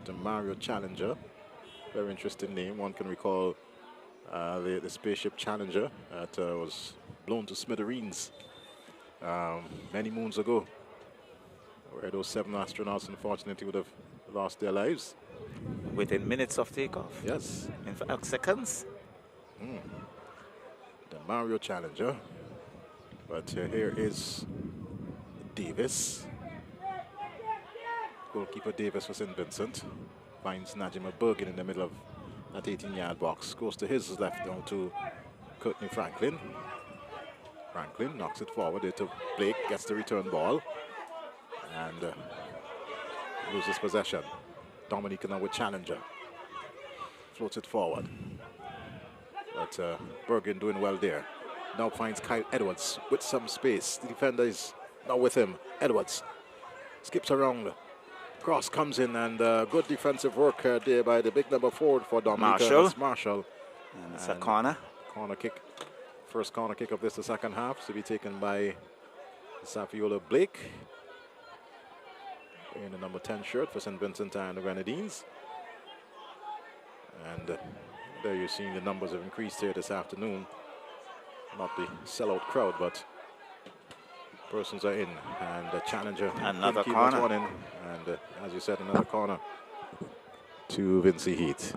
the Mario Challenger. Very interesting name. One can recall the spaceship Challenger that was blown to smithereens many moons ago, where those 7 astronauts unfortunately would have lost their lives. Within minutes of takeoff. Yes. In fact, seconds. The Mario Challenger. But here is Davis. Goalkeeper Davis for St. Vincent. Finds Najima Bergin in the middle of that 18-yard box. Goes to his left down to Courtney Franklin. Franklin knocks it forward there to Blake. Gets the return ball. And loses possession. Dominica now with Challenger. Floats it forward. But Bergin doing well there. Now finds Kyle Edwards with some space. The defender is now with him. Edwards skips around. Cross comes in, and good defensive work there by the big number forward for Dominica. Marshall. And it's a corner. Corner kick. First corner kick of this, the second half, to be taken by Safiola Blake. In the number 10 shirt for St. Vincent and the Grenadines. And there you're seeing the numbers have increased here this afternoon. Not the sellout crowd, but persons are in. And the Challenger. Another corner. One in. And as you said, another corner to Vincy Heath.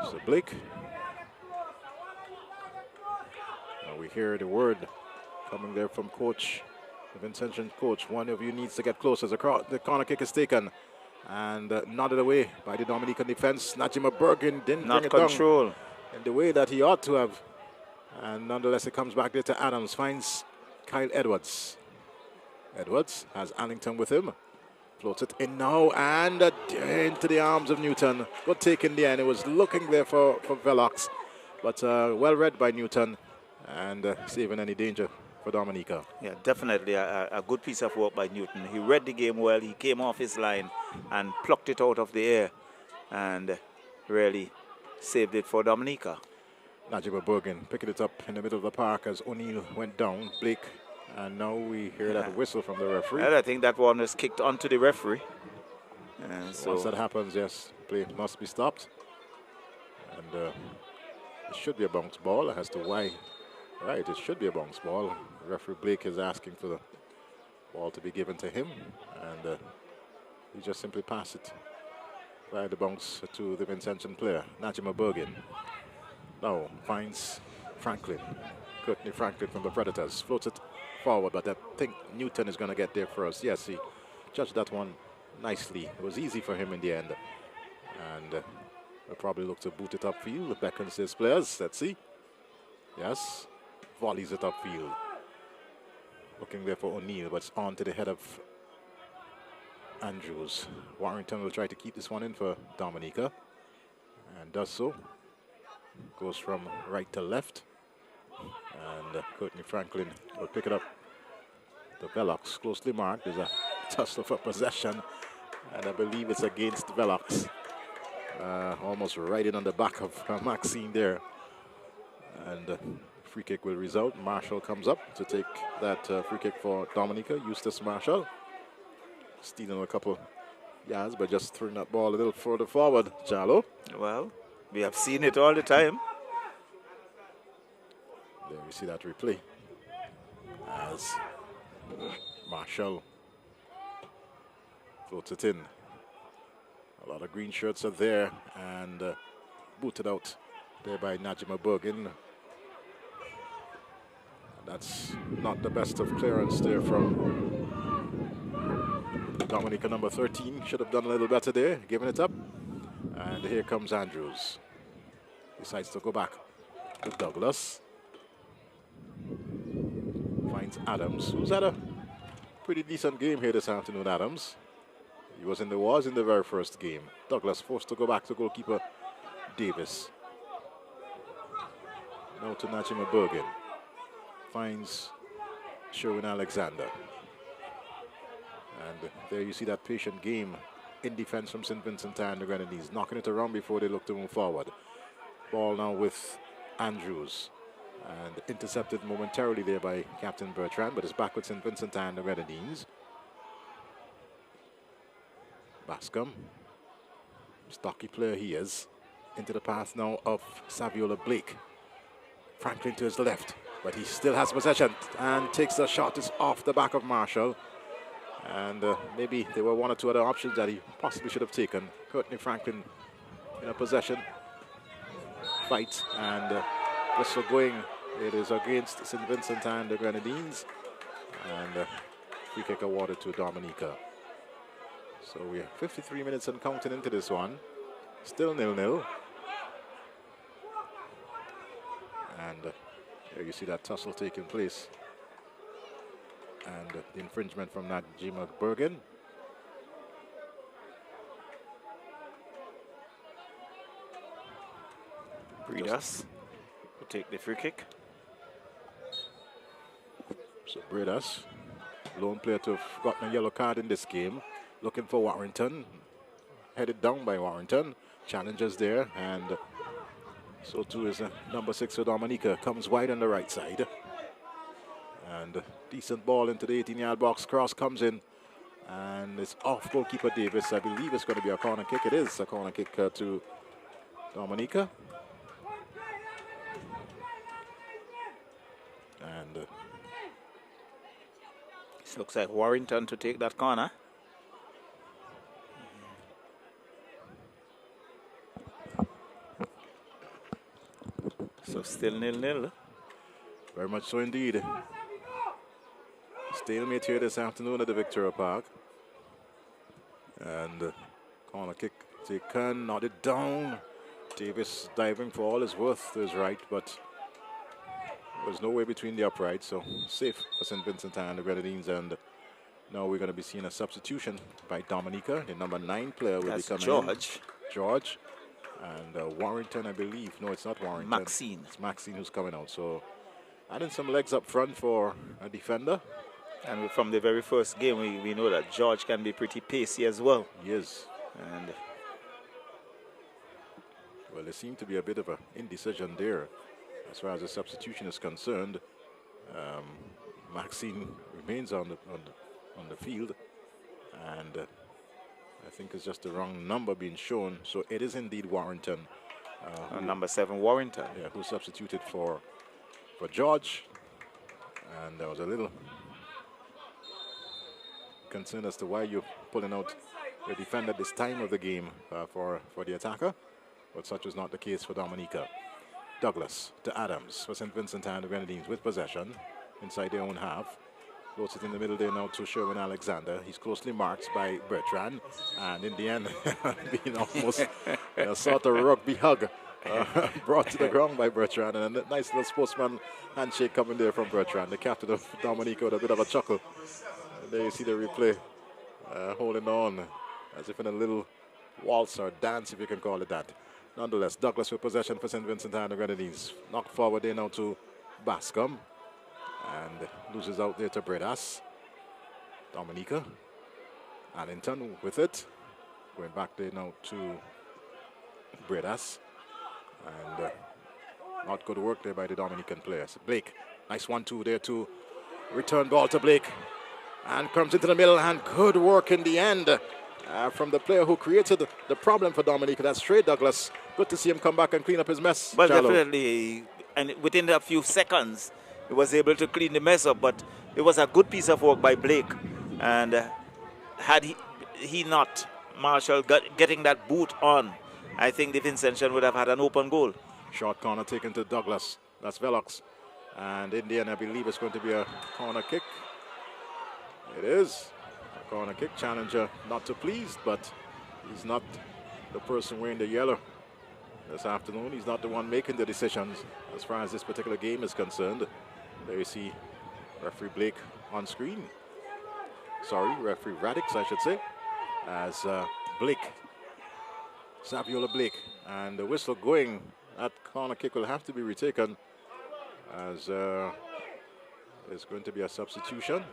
So Blake. Now we hear the word coming there from coach. The Vincentian coach, one of you needs to get closer. The corner kick is taken and nodded away by the Dominican defense. Najima Bergin didn't bring it down in the way that he ought to have. And nonetheless, it comes back there to Adams. Finds Kyle Edwards. Edwards has Allington with him. Floats it in now and into the arms of Newton. Good take in the end. It was looking there for Velox, but well read by Newton and saving any danger for Dominica. Yeah, definitely a good piece of work by Newton. He read the game well. He came off his line and plucked it out of the air and really saved it for Dominica. Najima Bergin picking it up in the middle of the park as O'Neill went down. Blake, and now we hear that whistle from the referee. And I think that one was kicked onto the referee. And so once that happens, yes, play must be stopped. And it should be a bounce ball as to why. Right, it should be a bounce ball. Referee Blake is asking for the ball to be given to him, and he just simply passed it by the bounce to the Vincentian player, Najima Bergin. Now finds Franklin, Courtney Franklin from the Predators, floats it forward, but I think Newton is going to get there first. Yes, he judged that one nicely. It was easy for him in the end, and we'll probably look to boot it upfield. Beckons his players. Let's see. Yes. Volleys it upfield. Looking there for O'Neill, but it's on to the head of Andrews. Warrington will try to keep this one in for Dominica, and does so. Goes from right to left. And Courtney Franklin will pick it up. The Velox closely marked. There's a tussle for possession. And I believe it's against Velox. Almost right in on the back of Maxine there. And free kick will result. Marshall comes up to take that free kick for Dominica. Eustace Marshall. Stealing a couple yards by just throwing that ball a little further forward. Jalo. Well, we have seen it all the time. There we see that replay. As Marshall floats it in. A lot of green shirts are there and booted out there by Najima Bergen. That's not the best of clearance there from Dominica number 13. Should have done a little better there, giving it up. And here comes Andrews. Decides to go back to Douglas. Finds Adams, who's had a pretty decent game here this afternoon, Adams. He was in the very first game. Douglas forced to go back to goalkeeper Davis. Now to Najima Bergen. Finds Sherwin Alexander. And there you see that patient game in defense from St. Vincent and the Grenadines, knocking it around before they look to move forward. Ball now with Andrews. And intercepted momentarily there by Captain Bertrand, but it's back with St. Vincent and the Grenadines. Bascom, stocky player he is, into the path now of Saviola Blake. Franklin to his left, but he still has possession and takes a shot. It's off the back of Marshall. And maybe there were one or two other options that he possibly should have taken. Courtney Franklin in a possession fight, and whistle going. It is against St. Vincent and the Grenadines. And free kick awarded to Dominica. So we're 53 minutes and counting into this one. Still 0-0. And there you see that tussle taking place. And the infringement from Najima Bergen. Bredas will take the free kick. So Bredas, lone player to have gotten a yellow card in this game. Looking for Warrington. Headed down by Warrington. Challenges there. And so too is number 6 for Dominica. Comes wide on the right side. And decent ball into the 18-yard box. Cross comes in. And it's off goalkeeper Davis. I believe it's going to be a corner kick. It is a corner kick to Dominica. And This looks like Warrington to take that corner. So still 0-0. very much so indeed. Stalemate here this afternoon at the Victoria Park. And corner kick taken, nodded down. Davis diving for all his worth to his right, but there's no way between the uprights, so safe for St. Vincent and the Grenadines. And now we're going to be seeing a substitution by Dominica. The number 9 player will be coming in. George. And Warrington, I believe. No, it's not Warrington. Maxine. It's Maxine who's coming out. So adding some legs up front for a defender. And from the very first game, we know that George can be pretty pacey as well. He is. And well, there seemed to be a bit of an indecision there as far as the substitution is concerned. Maxine remains on the field, and I think it's just the wrong number being shown. So it is indeed Warrington. number 7, Warrington. Yeah, who substituted for George. And there was a little concern as to why you're pulling out your defender this time of the game for the attacker. But such was not the case for Dominica. Douglas to Adams for St. Vincent and the Grenadines with possession inside their own half. Floats it in the middle there now to Sherwin Alexander. He's closely marked by Bertrand. And in the end, being almost a sort of rugby hug brought to the ground by Bertrand. And a nice little sportsman handshake coming there from Bertrand. The captain of Dominica with a bit of a chuckle. And there you see the replay holding on as if in a little waltz or dance, if you can call it that. Nonetheless, Douglas with possession for St. Vincent and the Grenadines. Knocked forward there now to Bascom. And loses out there to Bredas. Dominica. Allington with it. Going back there now to Bredas. And not good work there by the Dominican players. Blake, nice 1-2 there to return ball to Blake. And comes into the middle, and good work in the end from the player who created the problem for Dominica. That's Trey Douglas. Good to see him come back and clean up his mess. Well, Shallow. definitely. And within a few seconds, he was able to clean the mess up. But it was a good piece of work by Blake. And had he not, Marshall, getting that boot on, I think the Vincentian would have had an open goal. Short corner taken to Douglas. That's Velox. And in the end, I believe it's going to be a corner kick. It is a corner kick. Challenger not too pleased, but he's not the person wearing the yellow this afternoon. He's not the one making the decisions as far as this particular game is concerned. There you see referee Blake on screen. Sorry, referee Radix, I should say, as Blake, Saviola Blake, and the whistle going. That corner kick will have to be retaken as there's going to be a substitution.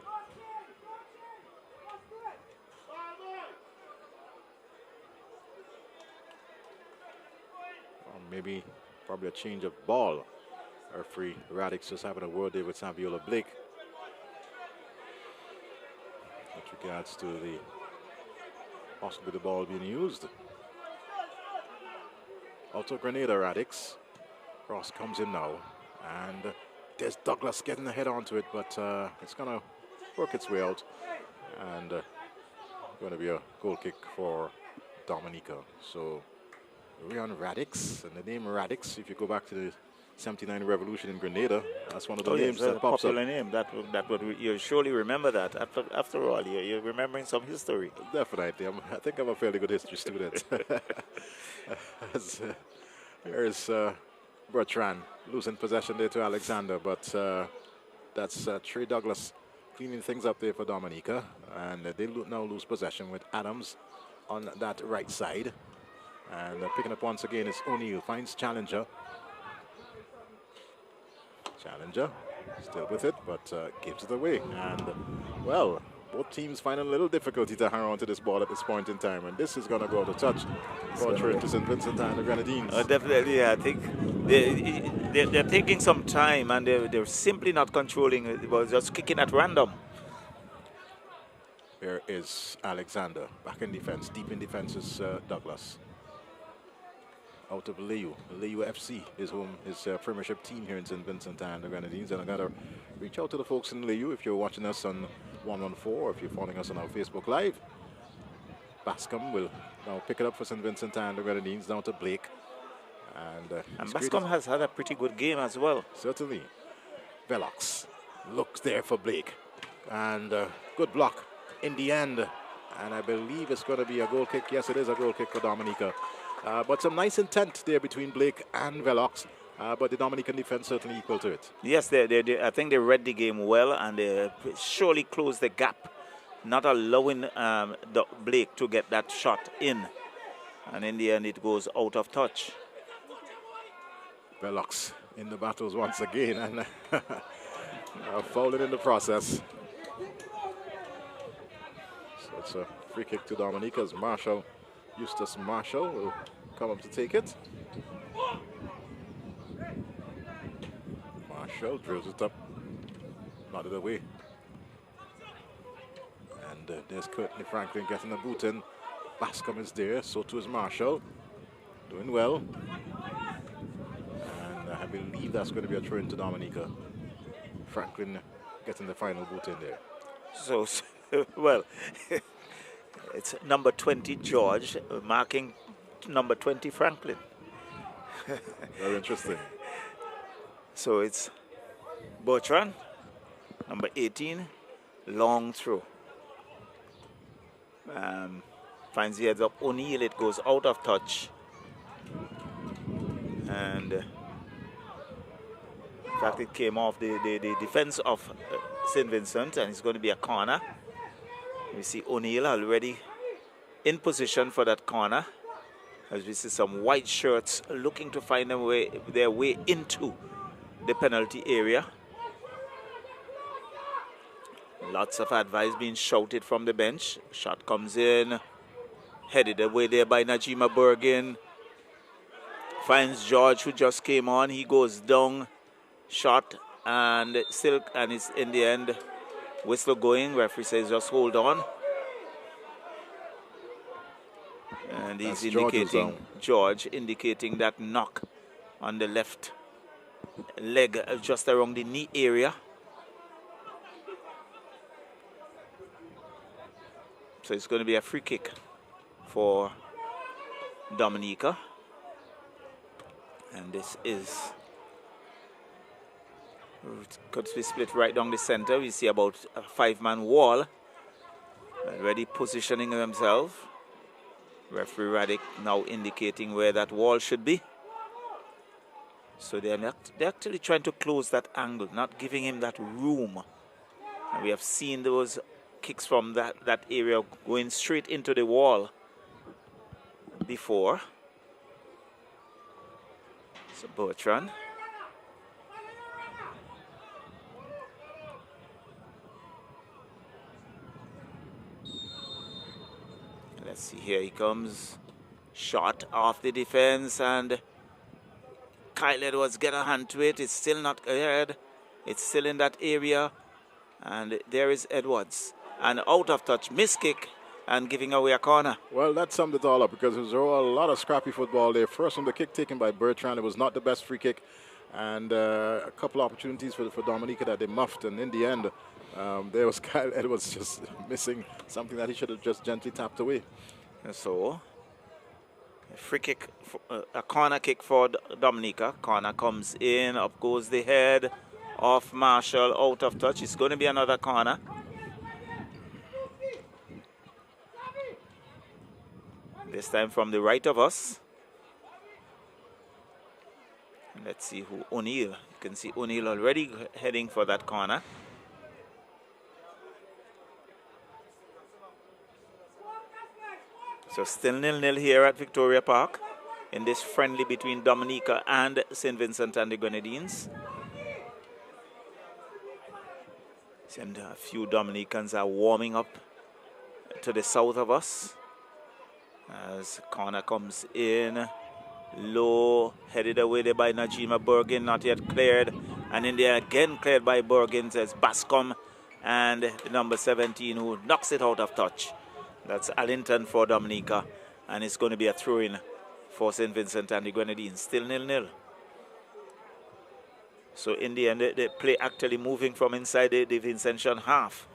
Or maybe probably a change of ball. Referee Radix just having a word there with Saviola Blake with regards to the possibly the ball being used. Auto Grenada Radix. Cross comes in now. And there's Douglas getting the head onto it, but it's going to work its way out. And going to be a goal kick for Dominica. So Rion Radix, and the name Radix, if you go back to the 79 Revolution in Grenada, that's one of the names that pops up. Popular name. That would you'll surely remember that. After all, you're remembering some history. Definitely. I think I'm a fairly good history student. There's Bertrand losing possession there to Alexander, but that's Trey Douglas cleaning things up there for Dominica, and they now lose possession with Adams on that right side. And picking up once again is O'Neill, finds Challenger. Challenger still with it, but gives it away. And, well, both teams find a little difficulty to hang on to this ball at this point in time. And this is going to go out of touch for to St. Vincent and the Grenadines. Definitely, I think they're taking some time, and they're simply not controlling it. It was just kicking at random. Here is Alexander back in defense. Deep in defense is Douglas. Out of Leu FC is his premiership team here in St. Vincent and the Grenadines. And I gotta reach out to the folks in Leu if you're watching us on 114, or if you're following us on our Facebook Live. Bascom will now pick it up for St. Vincent and the Grenadines, down to Blake. And Bascom has had a pretty good game as well. Certainly. Velox looks there for Blake. And good block in the end. And I believe it's going to be a goal kick. Yes, it is a goal kick for Dominica. But some nice intent there between Blake and Velox. But the Dominican defense certainly equal to it. Yes, I think they read the game well, and they surely closed the gap, not allowing Blake to get that shot in. And in the end, it goes out of touch. Velox in the battles once again, and fouling in the process. So it's a free kick to Dominica's Marshall. Eustace Marshall will come up to take it. Marshall drills it up, nodded away. And there's Courtney Franklin getting the boot in. Bascom is there, so too is Marshall. Doing well. And I believe that's going to be a throw into Dominica. Franklin getting the final boot in there. So well, it's number 20 George marking number 20 Franklin. Very interesting. So it's Bertrand, number 18, long throw. Finds the heads up O'Neill, it goes out of touch. And in fact, it came off the defense of St. Vincent, and it's going to be a corner. We see O'Neill already in position for that corner, as we see some white shirts looking to find their way into the penalty area. Lots of advice being shouted from the bench. Shot comes in, headed away there by Najima Bergin. Finds George, who just came on. He goes down, shot, and it's in the end. Whistle going. Referee says just hold on. And he's indicating George, indicating that knock on the left leg, just around the knee area. So it's going to be a free kick for Dominica. And this is, it could be split right down the center. We see about a 5-man wall. Already positioning themselves. Referee Radic now indicating where that wall should be. So they're actually trying to close that angle, not giving him that room. And we have seen those kicks from that area going straight into the wall before. So Bertrand. Let's see, here he comes. Shot off the defense, and Kyle Edwards get a hand to it. It's still not cleared. It's still in that area. And there is Edwards. And out of touch, miss kick, and giving away a corner. Well, that summed it all up because there was a lot of scrappy football there. First from the kick taken by Bertrand, it was not the best free kick. And a couple opportunities for Dominica that they muffed. And in the end, there was Kyle Edwards just missing something that he should have just gently tapped away. And so, a free kick, a corner kick for Dominica. Corner comes in, up goes the head of Marshall, out of touch. It's going to be another corner. This time from the right of us. Let's see who, O'Neill. You can see O'Neill already heading for that corner. So still 0-0 here at Victoria Park in this friendly between Dominica and St. Vincent and the Grenadines. And a few Dominicans are warming up to the south of us. As corner comes in, low, headed away there by Najima Bergin, not yet cleared. And in there again cleared by Bergin as Bascom and the number 17 who knocks it out of touch. That's Allington for Dominica. And it's going to be a throw-in for St. Vincent and the Grenadines. Still 0-0. So in the end, the play actually moving from inside the Vincentian half.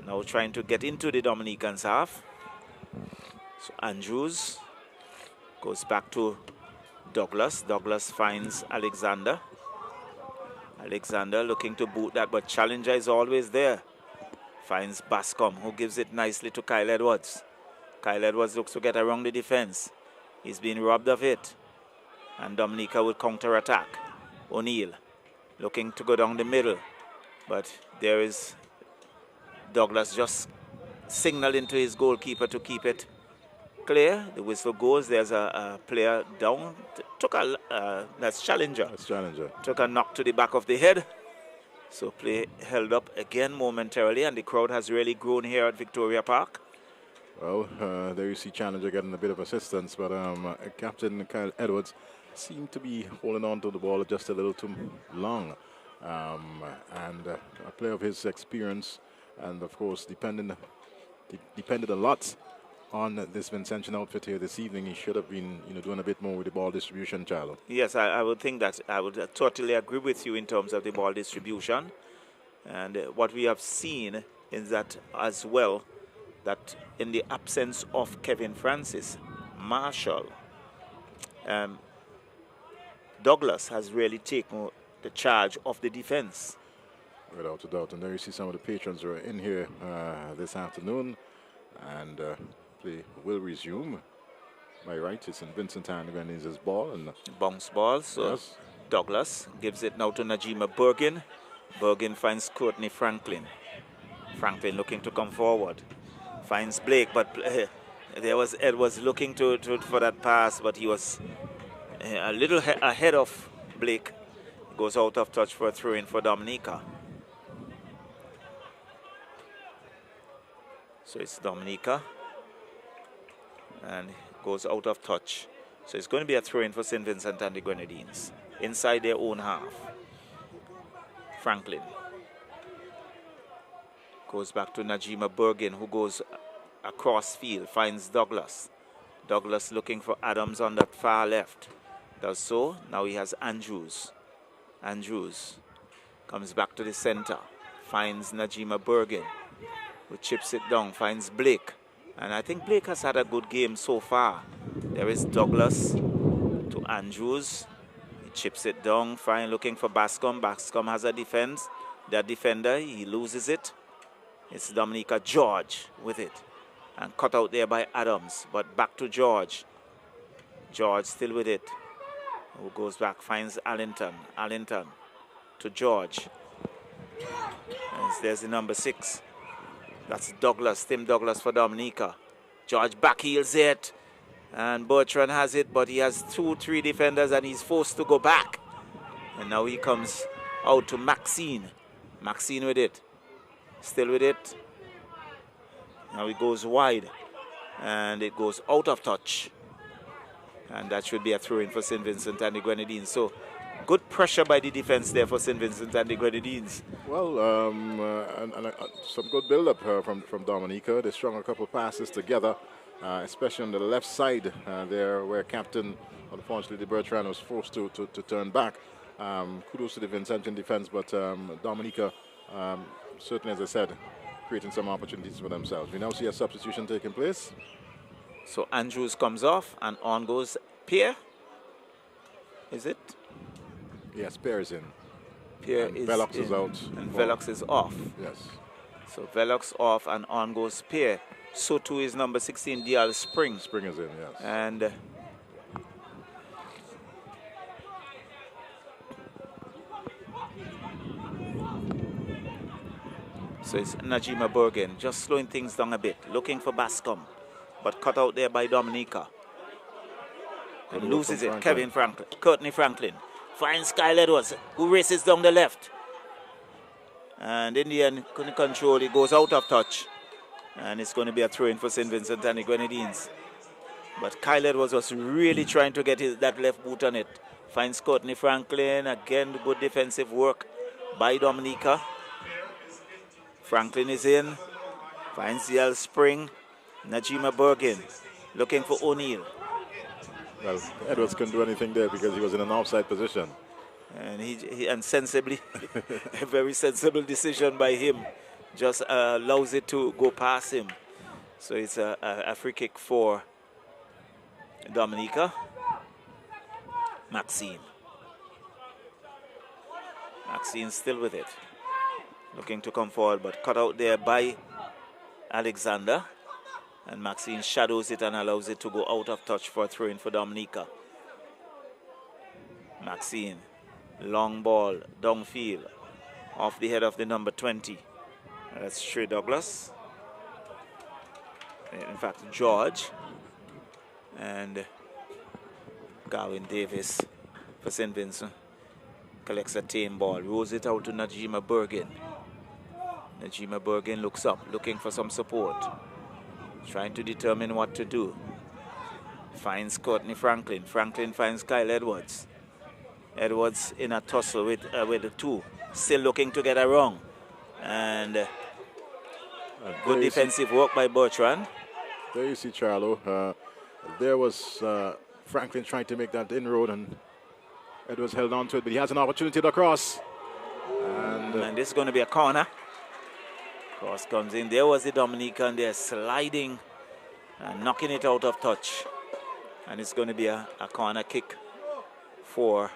Now trying to get into the Dominicans half. So Andrews goes back to Douglas. Douglas finds Alexander. Alexander looking to boot that, but Challenger is always there. Finds Bascom, who gives it nicely to Kyle Edwards. Kyle Edwards looks to get around the defense. He's been robbed of it. And Dominica will counter-attack. O'Neill looking to go down the middle. But there is Douglas just signaling to his goalkeeper to keep it clear. The whistle goes. There's a player down. That's Challenger. That's Challenger. Took a knock to the back of the head. So play held up again momentarily, and the crowd has really grown here at Victoria Park. Well, there you see Challenger getting a bit of assistance, but Captain Kyle Edwards seemed to be holding on to the ball just a little too long. And a player of his experience, and of course depended a lot on this Vincentian outfit here this evening. He should have been, doing a bit more with the ball distribution, Charlo. Yes, I would think that I would totally agree with you in terms of the ball distribution. And what we have seen is that as well, that in the absence of Kevin Francis, Marshall, Douglas has really taken the charge of the defense. Without a doubt. And there you see some of the patrons who are in here this afternoon. And play will resume. My right, it's in Vincent and Grenadines' ball. And bounce ball. So yes. Douglas gives it now to Najima Bergin. Bergin finds Courtney Franklin. Franklin looking to come forward. Finds Blake, but there was Edwards looking for that pass, but he was a little ahead of Blake. Goes out of touch for a throw-in for Dominica. So it's Dominica. And goes out of touch. So it's going to be a throw-in for St. Vincent and the Grenadines. Inside their own half. Franklin. Goes back to Najima Bergen, who goes across field, finds Douglas. Douglas looking for Adams on the far left. Does so. Now he has Andrews. Andrews comes back to the center. Finds Najima Bergen, who chips it down. Finds Blake. And I think Blake has had a good game so far. There is Douglas to Andrews. He chips it down. Fine, looking for Bascom. Bascom has a defense. That defender, he loses it. It's Dominica George with it. And cut out there by Adams. But back to George. George still with it. Who goes back, finds Allington. Allington to George. And there's the number 6. That's Douglas, Tim Douglas for Dominica. George backheels it. And Bertrand has it, but he has 2-3 defenders and he's forced to go back. And now he comes out to Maxine. Maxine with it. Still with it. Now he goes wide. And it goes out of touch. And that should be a throw-in for St. Vincent and the Grenadines. So, good pressure by the defense there for St. Vincent and the Grenadines. Well, some good build-up from Dominica. They strung a couple passes together, especially on the left side there where Captain, unfortunately, Bertrand was forced to turn back. Kudos to the Vincentian defense, but Dominica, certainly, as I said, creating some opportunities for themselves. We now see a substitution taking place. So Andrews comes off and on goes Pierre. Is it? Yes, Pierre is in. Pierre and is Velox in. is out. And Velox is off. Yes. So Velox off and on goes Pierre. So too is number 16, Dial Spring. Spring is in, yes. And so it's Najima Bergen, just slowing things down a bit, looking for Bascom, but cut out there by Dominica. And loses it, Kevin Franklin, Courtney Franklin. Finds Kyle Edwards, who races down the left. And in the end, couldn't control, it goes out of touch. And it's going to be a throw-in for St. Vincent and the Grenadines. But Kyle Edwards was really trying to get that left boot on it. Finds Courtney Franklin, again, good defensive work by Dominica. Franklin is in, finds the Spring, Najima Bergen, looking for O'Neill. Well, Edwards couldn't do anything there because he was in an offside position. And he sensibly, a very sensible decision by him, just allows it to go past him. So it's a free kick for Dominica. Maxine. Maxine still with it. Looking to come forward, but cut out there by Alexander. And Maxine shadows it and allows it to go out of touch for a throw-in for Dominica. Maxine, long ball, downfield, off the head of the number 20. That's Trey Douglas. In fact, George. And Garwin Davis for St. Vincent. Collects a tame ball, rolls it out to Najima Bergen. Najima Bergen looks up, looking for some support. Trying to determine what to do. Finds Courtney Franklin. Franklin finds Kyle Edwards. Edwards in a tussle with the 2. Still looking to get a wrong. And good defensive work by Bertrand. There you see Charlo. There was Franklin trying to make that inroad, and Edwards held on to it, but he has an opportunity to cross. And this is going to be a corner. Cross comes in. There was the Dominican there sliding and knocking it out of touch. And it's going to be a corner kick for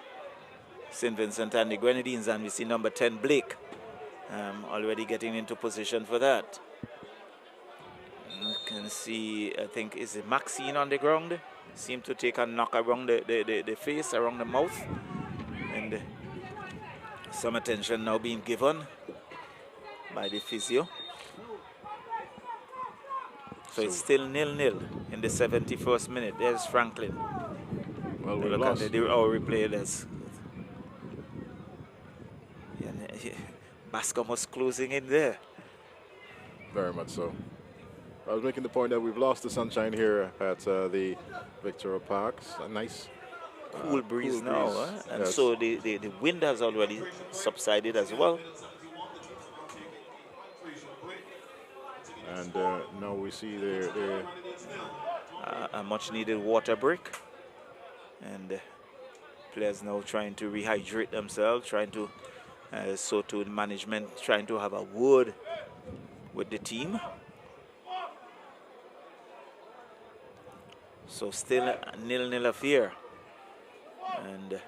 St. Vincent and the Grenadines. And we see number 10, Blake, already getting into position for that. You can see, I think, is it Maxine on the ground? Seemed to take a knock around the face, around the mouth. And some attention now being given by the physio. So it's still 0-0 in the 71st minute. There's Franklin. Well, we look lost. at our replay. Bascom was closing in there. Very much so. I was making the point that we've lost the sunshine here at the Victoria Park. A nice Cool breeze cool now, breeze. and Yes. so the wind has already subsided as well. And now we see the A much needed water break, and players now trying to rehydrate themselves, trying to so to the management trying to have a word with the team. So still 0-0 affair. And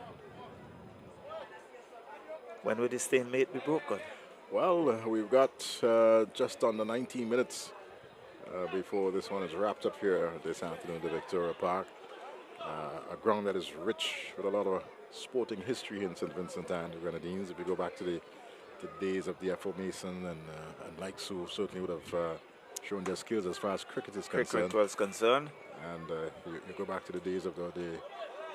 when will the stalemate be broken? well, we've got just under 19 minutes before this one is wrapped up here this afternoon at the Victoria Park. A ground that is rich with a lot of sporting history in St. Vincent and the Grenadines. If you go back to the days of the F.O. Mason and likes who certainly would have shown their skills as far as cricket is concerned. Cricket was concerned. And you go back to the days of the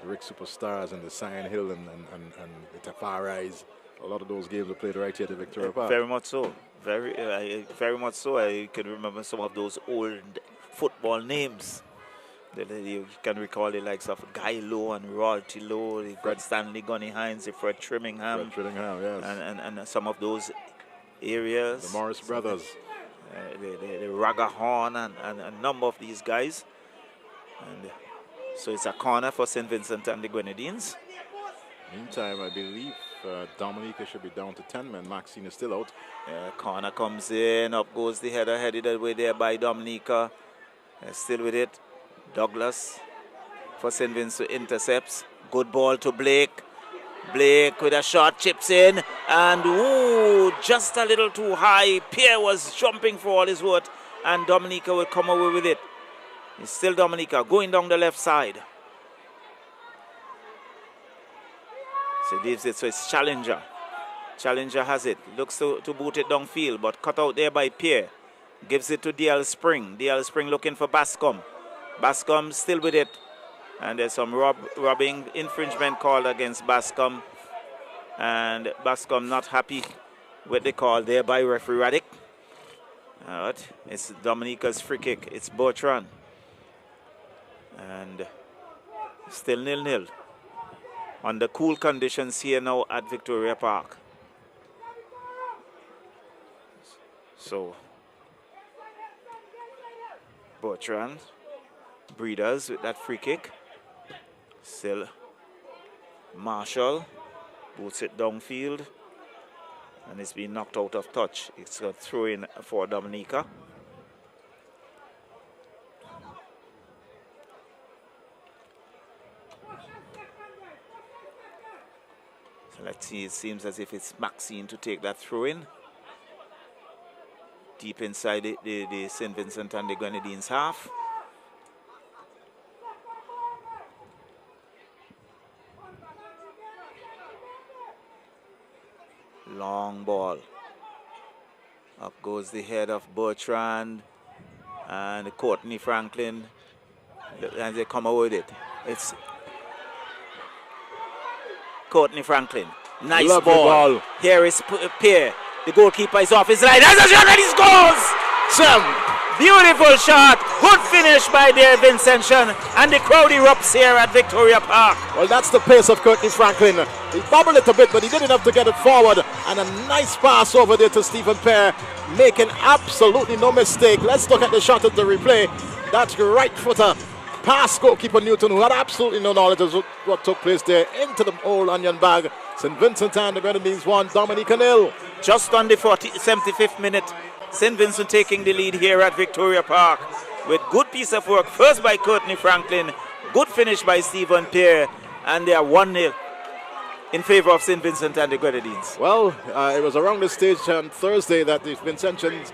Rick Superstars and the Cyan Hill and the Tafaris. A lot of those games were played right here at the Victoria Park. Very much so. Very much so. I can remember some of those old football names. You can recall the likes of Guy Lowe and Royalty Lowe, Fred Stanley, Gunny Hines, Fred Trimmingham. Fred Trimmingham, yes. And some of those areas. The Morris brothers. The Ragahorn and a number of these guys. And so it's a corner for St. Vincent and the Grenadines. Meantime, I believe Dominica should be down to 10 men. Maxine is still out. Corner comes in, up goes the header, headed away there by Dominica. Still with it. Douglas for St. Vincent intercepts. Good ball to Blake. Blake with a shot, chips in, and ooh, just a little too high. Pierre was jumping for all his worth, and Dominica will come away with it. It's still Dominica going down the left side. So leaves it, so it's Challenger. Challenger has it. Looks to boot it downfield, but cut out there by Pierre. Gives it to DL Spring. DL Spring looking for Bascom. Bascom still with it. And there's some robbing infringement called against Bascom. And Bascom not happy with the call there by referee Raddick. But it's Dominica's free kick. It's Bertrand. And still 0-0. Under cool conditions here now at Victoria Park. So, Bertrand, Breeders with that free kick. Still Marshall boots it downfield, and it's been knocked out of touch. It's a throw in for Dominica. So let's see, it seems as if it's Maxine to take that throw in. Deep inside the St. Vincent and the Grenadines half. Long ball. Up goes the head of Bertrand and Courtney Franklin. And they come away with it. It's Courtney Franklin. Nice ball. Here is Pierre. The goalkeeper is off his line. Has a shot and he scores! Beautiful shot. Good finish by Dave Vincentian. And the crowd erupts here at Victoria Park. Well, that's the pace of Courtney Franklin. He bobbled it a bit, but he did enough to get it forward. And a nice pass over there to Stephen Pear, making absolutely no mistake. Let's look at the shot at the replay. That's right footer past goalkeeper Newton, who had absolutely no knowledge of what took place there, into the old onion bag. St. Vincent and the Grenadines 1, Dominica 0. Just on the 75th minute, St. Vincent taking the lead here at Victoria Park with good piece of work, first by Courtney Franklin, good finish by Stephen Pear, and they are 1-0 in favor of St. Vincent and the Grenadines. Well, it was around this stage on Thursday that the Vincentians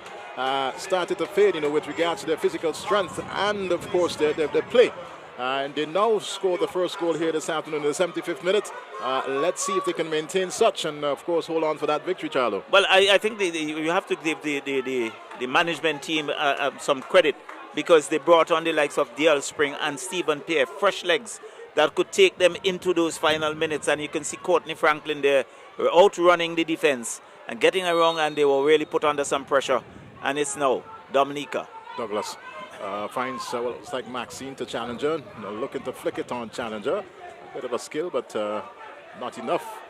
started to fade, with regards to their physical strength and, of course, their play. And they now score the first goal here this afternoon in the 75th minute. Let's see if they can maintain such and, of course, hold on for that victory, Charlo. Well, I think you have to give the management team some credit, because they brought on the likes of DL Spring and Stephen Pear, fresh legs that could take them into those final minutes. And you can see Courtney Franklin there outrunning the defense and getting around, and they were really put under some pressure. And it's now Dominica. Douglas finds well, it's like Maxine to Challenger, looking to flick it on Challenger. A bit of a skill, but not enough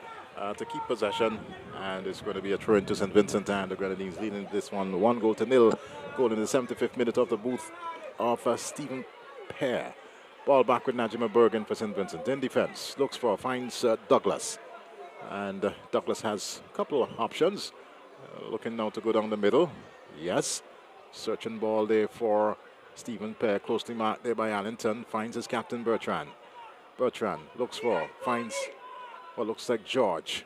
to keep possession. And it's going to be a throw into St. Vincent, and the Grenadines leading this one 1-0. Goal in the 75th minute of the booth of Stephen Pear. Ball back with Najima Bergen for St. Vincent. In defense, looks for, finds Douglas. And Douglas has a couple of options. Looking now to go down the middle. Yes. Searching ball there for Stephen Pear. Closely marked there by Allington. Finds his captain Bertrand. Bertrand looks for, finds what looks like George.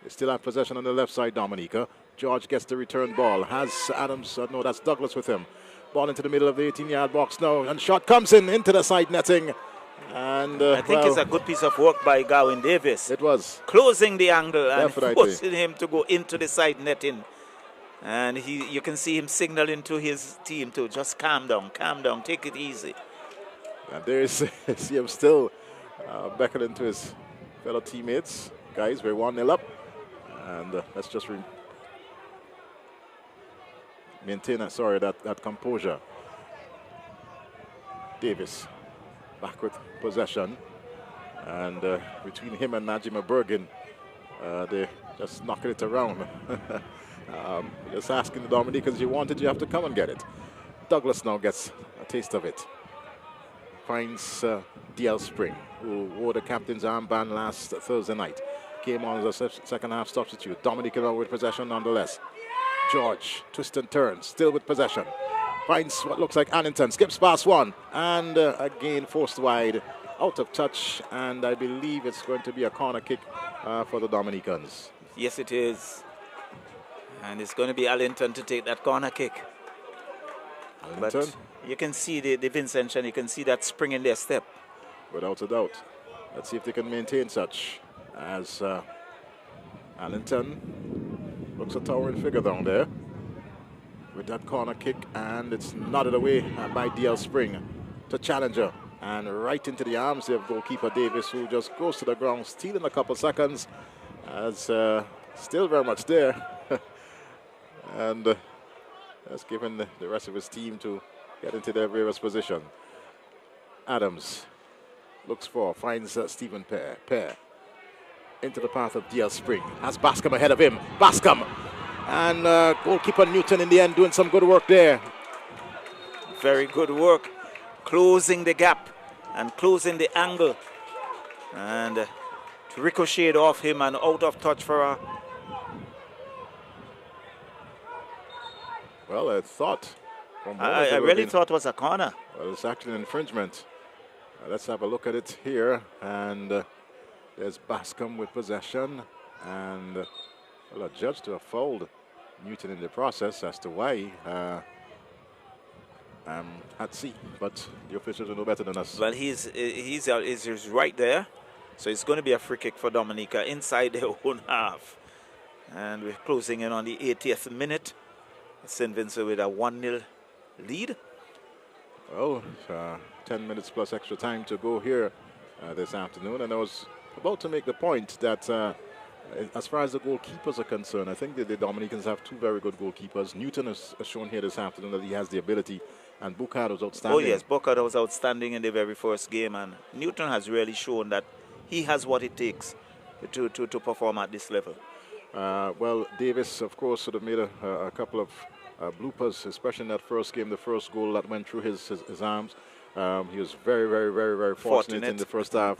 They still have possession on the left side, Dominica. George gets the return ball. Has Adams, no, that's Douglas with him. Ball into the middle of the 18-yard box now. And shot comes in into the side netting. And I think it's a good piece of work by Gawain Davis. It was. Closing the angle and Definitely. forcing him to go into the side netting. And you can see him signaling to his team to just calm down, take it easy. And there is, see him still beckoning to his fellow teammates. Guys, we're 1-0 up. And let's just maintain that composure. Davis back with possession. And between him and Najima Bergen, they just knocking it around. Just asking the Dominicans, you want it, you have to come and get it. Douglas now gets a taste of it. Finds DL Spring, who wore the captain's armband last Thursday night. Came on as a second half substitute. Dominica now with possession nonetheless. George, twist and turn, still with possession. Finds what looks like Annington, skips past one. And again forced wide, out of touch. And I believe it's going to be a corner kick for the Dominicans. Yes, it is. And it's going to be Allington to take that corner kick. Allington? But you can see the Vincent, and you can see that spring in their step. Without a doubt. Let's see if they can maintain such. As Allington looks a towering figure down there with that corner kick, and it's nodded away by DL Spring to Challenger, and right into the arms of goalkeeper Davis, who just goes to the ground, stealing a couple seconds, as still very much there, and has given the rest of his team to get into their various position. Adams looks for, finds Stephen Pear. Into the path of DL Spring. Has Bascom ahead of him. Bascom. And goalkeeper Newton in the end doing some good work there. Very good work. Closing the gap and closing the angle. And ricocheted off him and out of touch for a... Well, I thought... I really thought it was a corner. Well, it's actually an infringement. Let's have a look at it here. And... there's Bascom with possession, and well, a judge to have fouled Newton in the process as to why. At sea, but the officials will know better than us. Well, he's right there, so it's going to be a free kick for Dominica inside their own half, and we're closing in on the 80th minute. St. Vincent with a 1-0 lead. Well, 10 minutes plus extra time to go here this afternoon, and I was about to make the point that as far as the goalkeepers are concerned, I think that the Dominicans have two very good goalkeepers. Newton has shown here this afternoon that he has the ability, and Boucard was outstanding. Oh yes, Boucard was outstanding in the very first game, and Newton has really shown that he has what it takes to perform at this level. Well, Davis, of course, sort of made a couple of bloopers, especially in that first game, the first goal that went through his arms. He was very fortunate in the first half.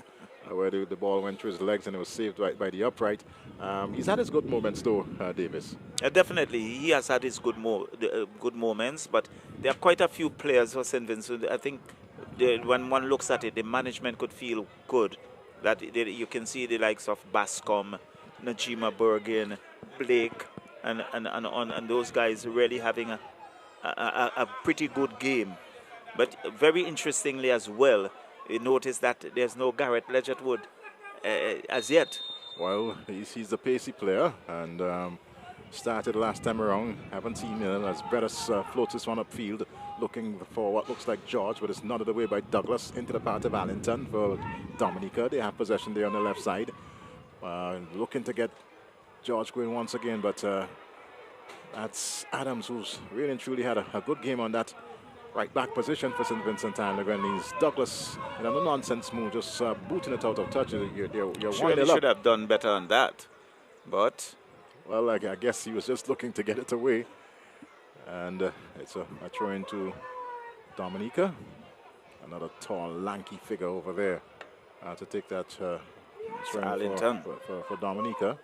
Where the ball went through his legs and it was saved by the upright. He's had his good moments though, Davis. Definitely, he has had his good moments, but there are quite a few players for St. Vincent. I think when one looks at it, the management could feel good. That you can see the likes of Bascom, Najima Bergen, Blake, and those guys really having a pretty good game. But very interestingly as well, you notice that there's no Garrett Ledgerwood as yet. Well, he's a pacey player, and started last time around. Haven't seen him as Bettis floats this one upfield, looking for what looks like George, but it's nodded away by Douglas into the path of Allington for Dominica. They have possession there on the left side. Looking to get George going once again, but that's Adams, who's really and truly had a good game on that right back position for St. Vincent and the Grenadines. Douglas, in a no-nonsense move, just booting it out of touch. You're Surely winding should up. have done better on that. But Well, I guess he was just looking to get it away. And it's a throw into Dominica. Another tall, lanky figure over there to take that throw Arlington. for Dominica.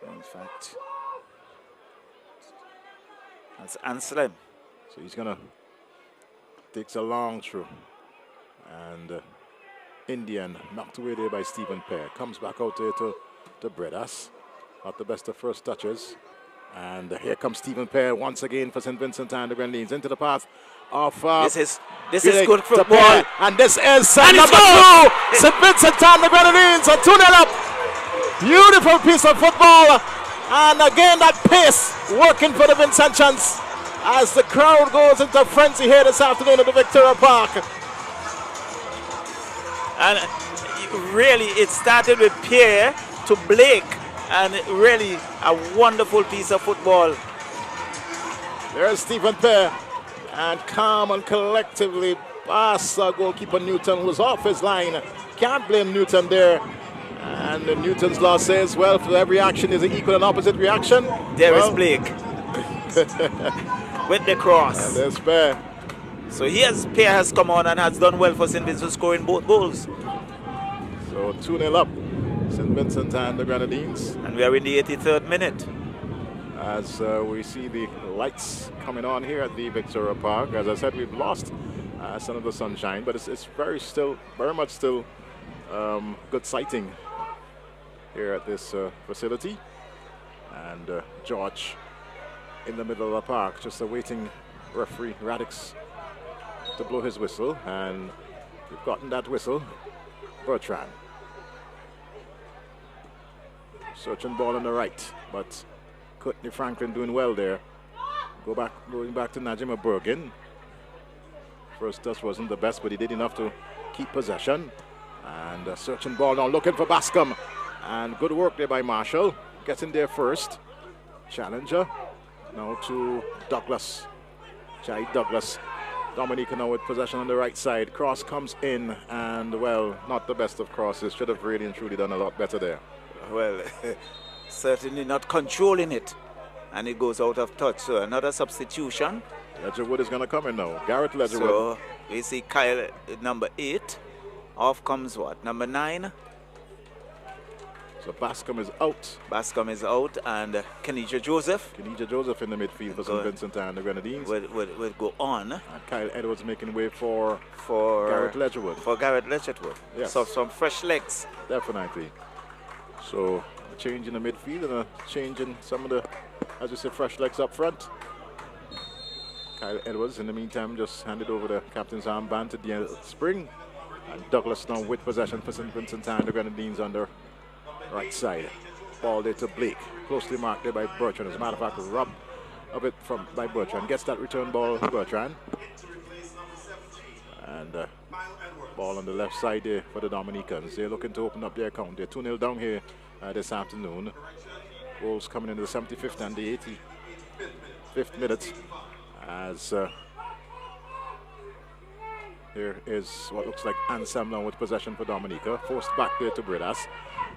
in fact, that's Anselm. So he's going to takes a long throw. And Indian knocked away there by Stephen Pear. Comes back out there to Bredas. Not the best of first touches. And here comes Stephen Pear once again for St. Vincent and the Grenadines into the path of This is good to football. Pear. And this is And number it's 2. St. Vincent and the Grenadines are 2-0 up. Beautiful piece of football. And again that pace working for the Vincentians as the crowd goes into frenzy here this afternoon at the Victoria Park. And really, it started with Pierre to Blake, and really a wonderful piece of football. There's Stephen Pear, and calm and collectively pass goalkeeper Newton, who's off his line. Can't blame Newton there. And Newton's law says, well, for every action is an equal and opposite reaction. There is Well, Blake with the cross. And there's Pear. So Pierre has come on and has done well for St. Vincent, scoring both goals. So 2-0 up, St. Vincent and the Grenadines. And we are in the 83rd minute. As we see the lights coming on here at the Victoria Park. As I said, we've lost some of the sunshine, but it's very much still good sighting here at this facility. And George in the middle of the park, just awaiting referee Radix to blow his whistle. And we've gotten that whistle. Bertrand. Searching ball on the right, but Courtney Franklin doing well there. Going back to Najima Bergen. First touch wasn't the best, but he did enough to keep possession. And searching ball now, looking for Bascom. And good work there by Marshall. Getting there first. Challenger. Now to Douglas. Jai Douglas. Dominica now with possession on the right side. Cross comes in, and well, not the best of crosses. Should have really and truly done a lot better there. Well, certainly not controlling it. And it goes out of touch. So another substitution. Ledgerwood is going to come in now. Garrett Ledgerwood. So we see Kyle, number 8. Off comes what? Number 9. So Bascom is out. Bascom is out, and Kenija Joseph Kenija Joseph in the midfield for St. Vincent and the Grenadines. will go on. And Kyle Edwards making way for For Garrett Ledgerwood. Yes. So some fresh legs. Definitely. So a change in the midfield and a change in some of the, as you said, fresh legs up front. Kyle Edwards, in the meantime, just handed over the captain's armband to the Spring. And Douglas now with possession for St. Vincent and the Grenadines on the right side. Ball there to Blake. Closely marked there by Bertrand. As a matter of fact, robbed of it by Bertrand. Gets that return ball, Bertrand. And ball on the left side there for the Dominicans. They're looking to open up their account. They're 2-0 down here this afternoon. Goals coming in the 75th and the 85th minute. As here is what looks like Ansam now with possession for Dominica. Forced back there to Bredas.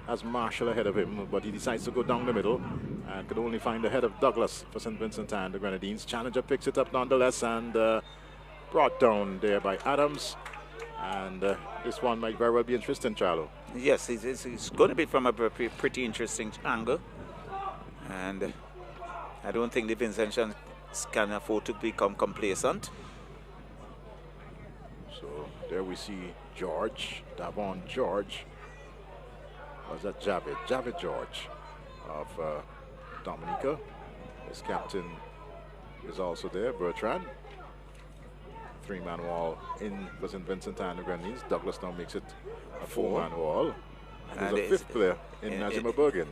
Has Marshall ahead of him, but he decides to go down the middle and could only find the head of Douglas for St. Vincent and the Grenadines. Challenger picks it up nonetheless and brought down there by Adams. And this one might very well be interesting, Charlo. Yes, it's going to be from a pretty interesting angle. And I don't think the Vincentians can afford to become complacent. So there we see George, Davon George. Was that Javid? Javid George of Dominica. His captain is also there, Bertrand. 3-man wall in for St. Vincent and the Grenadines. Douglas now makes it a 4-man wall. And there's a 5th player in Najima Bergen.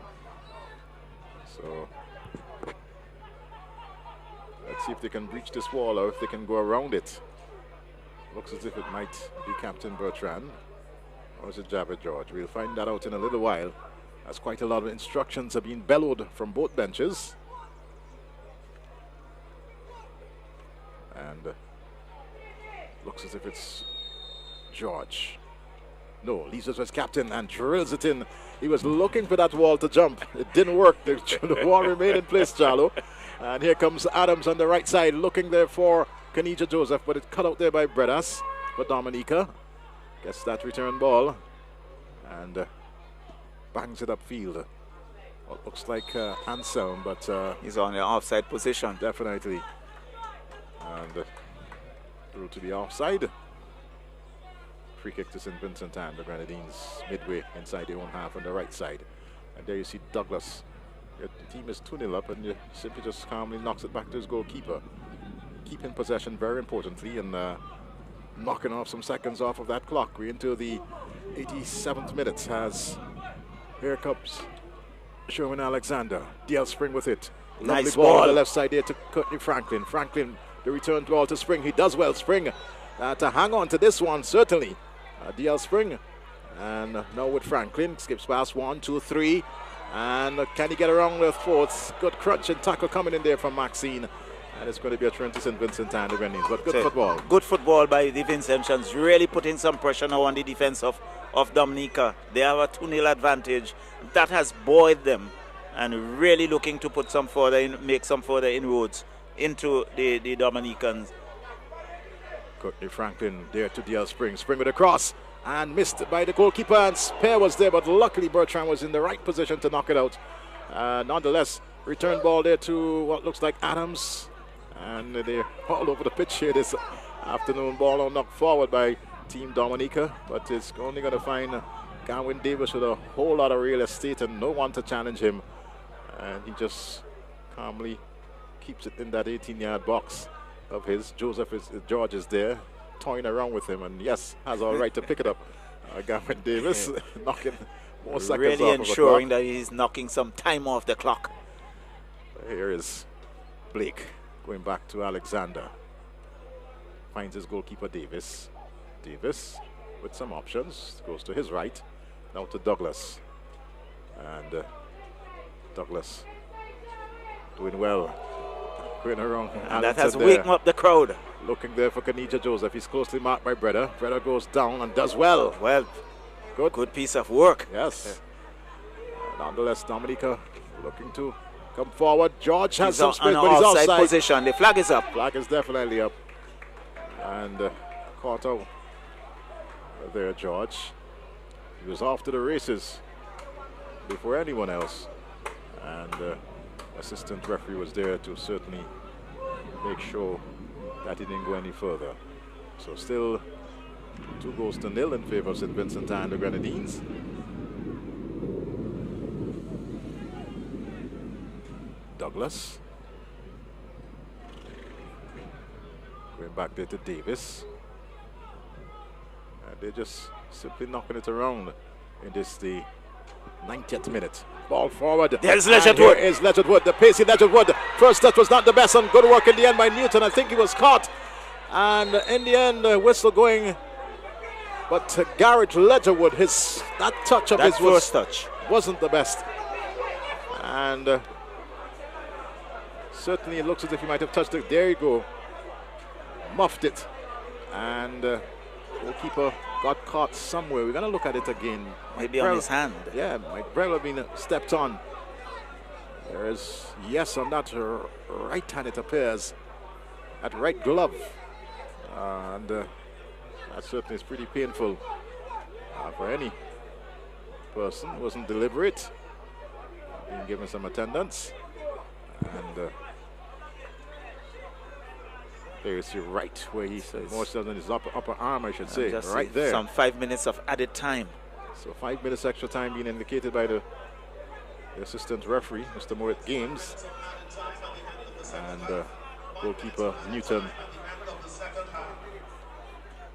So let's see if they can breach this wall or if they can go around it. Looks as if it might be Captain Bertrand. Or is it Javid George? We'll find that out in a little while. as quite a lot of instructions are being bellowed from both benches. And looks as if it's George. No, leaves us as captain and drills it in. He was looking for that wall to jump. It didn't work. The wall remained in place, Charlo. And here comes Adams on the right side, looking there for Kenija Joseph, but it cut out there by Bredas. But Dominica gets that return ball and bangs it upfield. What looks like Anselm, but he's on the offside position. Definitely. And through to the offside. Free kick to St. Vincent and the Grenadines midway inside their own half on the right side. And there you see Douglas. Your team is 2-0 up and you simply just calmly knocks it back to his goalkeeper. Keeping possession very importantly and knocking off some seconds off of that clock. We're into the 87th minute as here comes Sherwin Alexander. DL Spring with it. Lovely Nice ball ball on the left side there to Courtney Franklin. Franklin, the return ball to Spring. He does well, Spring. To hang on to this one, certainly. DL Spring. And now with Franklin. Skips past 1, 2, 3. And can he get around with fourth? Good crunch and tackle coming in there from Maxine. And it's going to be a turn to St. Vincent and the Grenadines. But good football. Good football by the Vincentians. Really putting some pressure now on the defense of Dominica. They have a 2-0 advantage. That has buoyed them. And really looking to put some further make some further inroads into the Dominicans. Courtney Franklin there to DL Spring. Spring with a cross and missed by the goalkeeper, and Spear was there, but luckily Bertrand was in the right position to knock it out. Nonetheless, return ball there to what looks like Adams, and they're all over the pitch here this afternoon. Ball on knocked forward by Team Dominica, but it's only going to find Garwin Davis with a whole lot of real estate and no one to challenge him, and he just calmly keeps it in that 18-yard box of his. George is there toying around with him, and yes, has all right to pick it up. Gavin Davis knocking more seconds really off ensuring of the that he's knocking some time off the clock. Here is Blake going back to Alexander. Finds his goalkeeper Davis. Davis with some options goes to his right. Now to Douglas, and Douglas doing well. Going around. And that has wakened up the crowd. Looking there for Kenija Joseph. He's closely marked by Breda. Breda goes down and does well. Well, good piece of work. Yes. Nonetheless, Dominica looking to come forward. George has some space, but he's outside position. The flag is up. Flag is definitely up. And caught out there, George. He was off to the races before anyone else. And assistant referee was there to certainly make sure that he didn't go any further. So still 2-0 in favor of St. Vincent and the Grenadines. Douglas going back there to Davis, and they're just simply knocking it around in this the 90th minute. Ball forward. There's Ledgerwood. Here is Ledgerwood, the pacey Ledgerwood. First touch was not the best, and good work in the end by Newton. I think he was caught, and in the end, whistle going. But Garrett Ledgerwood, that touch of his first touch wasn't the best, and certainly it looks as if he might have touched it. There you go, muffed it, and goalkeeper got caught somewhere. We're going to look at it again. Maybe on his hand. Yeah, might well have been stepped on. There is, yes, on that right hand it appears, at right glove. And that certainly is pretty painful for any person who wasn't deliberate. Being given some attendance. And there is your right, where he more so than his upper arm, I should say, right there. Some 5 minutes of added time. So 5 minutes extra time being indicated by the assistant referee, Mr. Morit Games, and goalkeeper Newton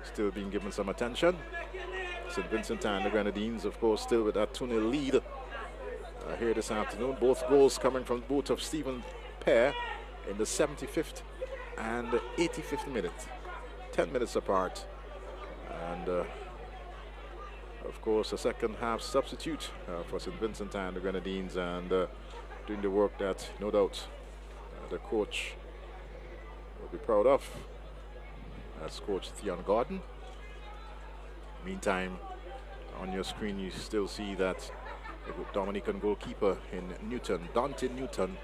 still being given some attention. St. Vincent and the Grenadines, of course, still with that 2-0 lead here this afternoon. Both goals coming from the boot of Stephen Pear in the 75th and 85th minute, 10 minutes apart. And of course, a second half substitute for St. Vincent and the Grenadines, and doing the work that no doubt the coach will be proud of. That's Coach Theon Gordon. Meantime, on your screen you still see that the Dominican goalkeeper in Newton, Dante Newton,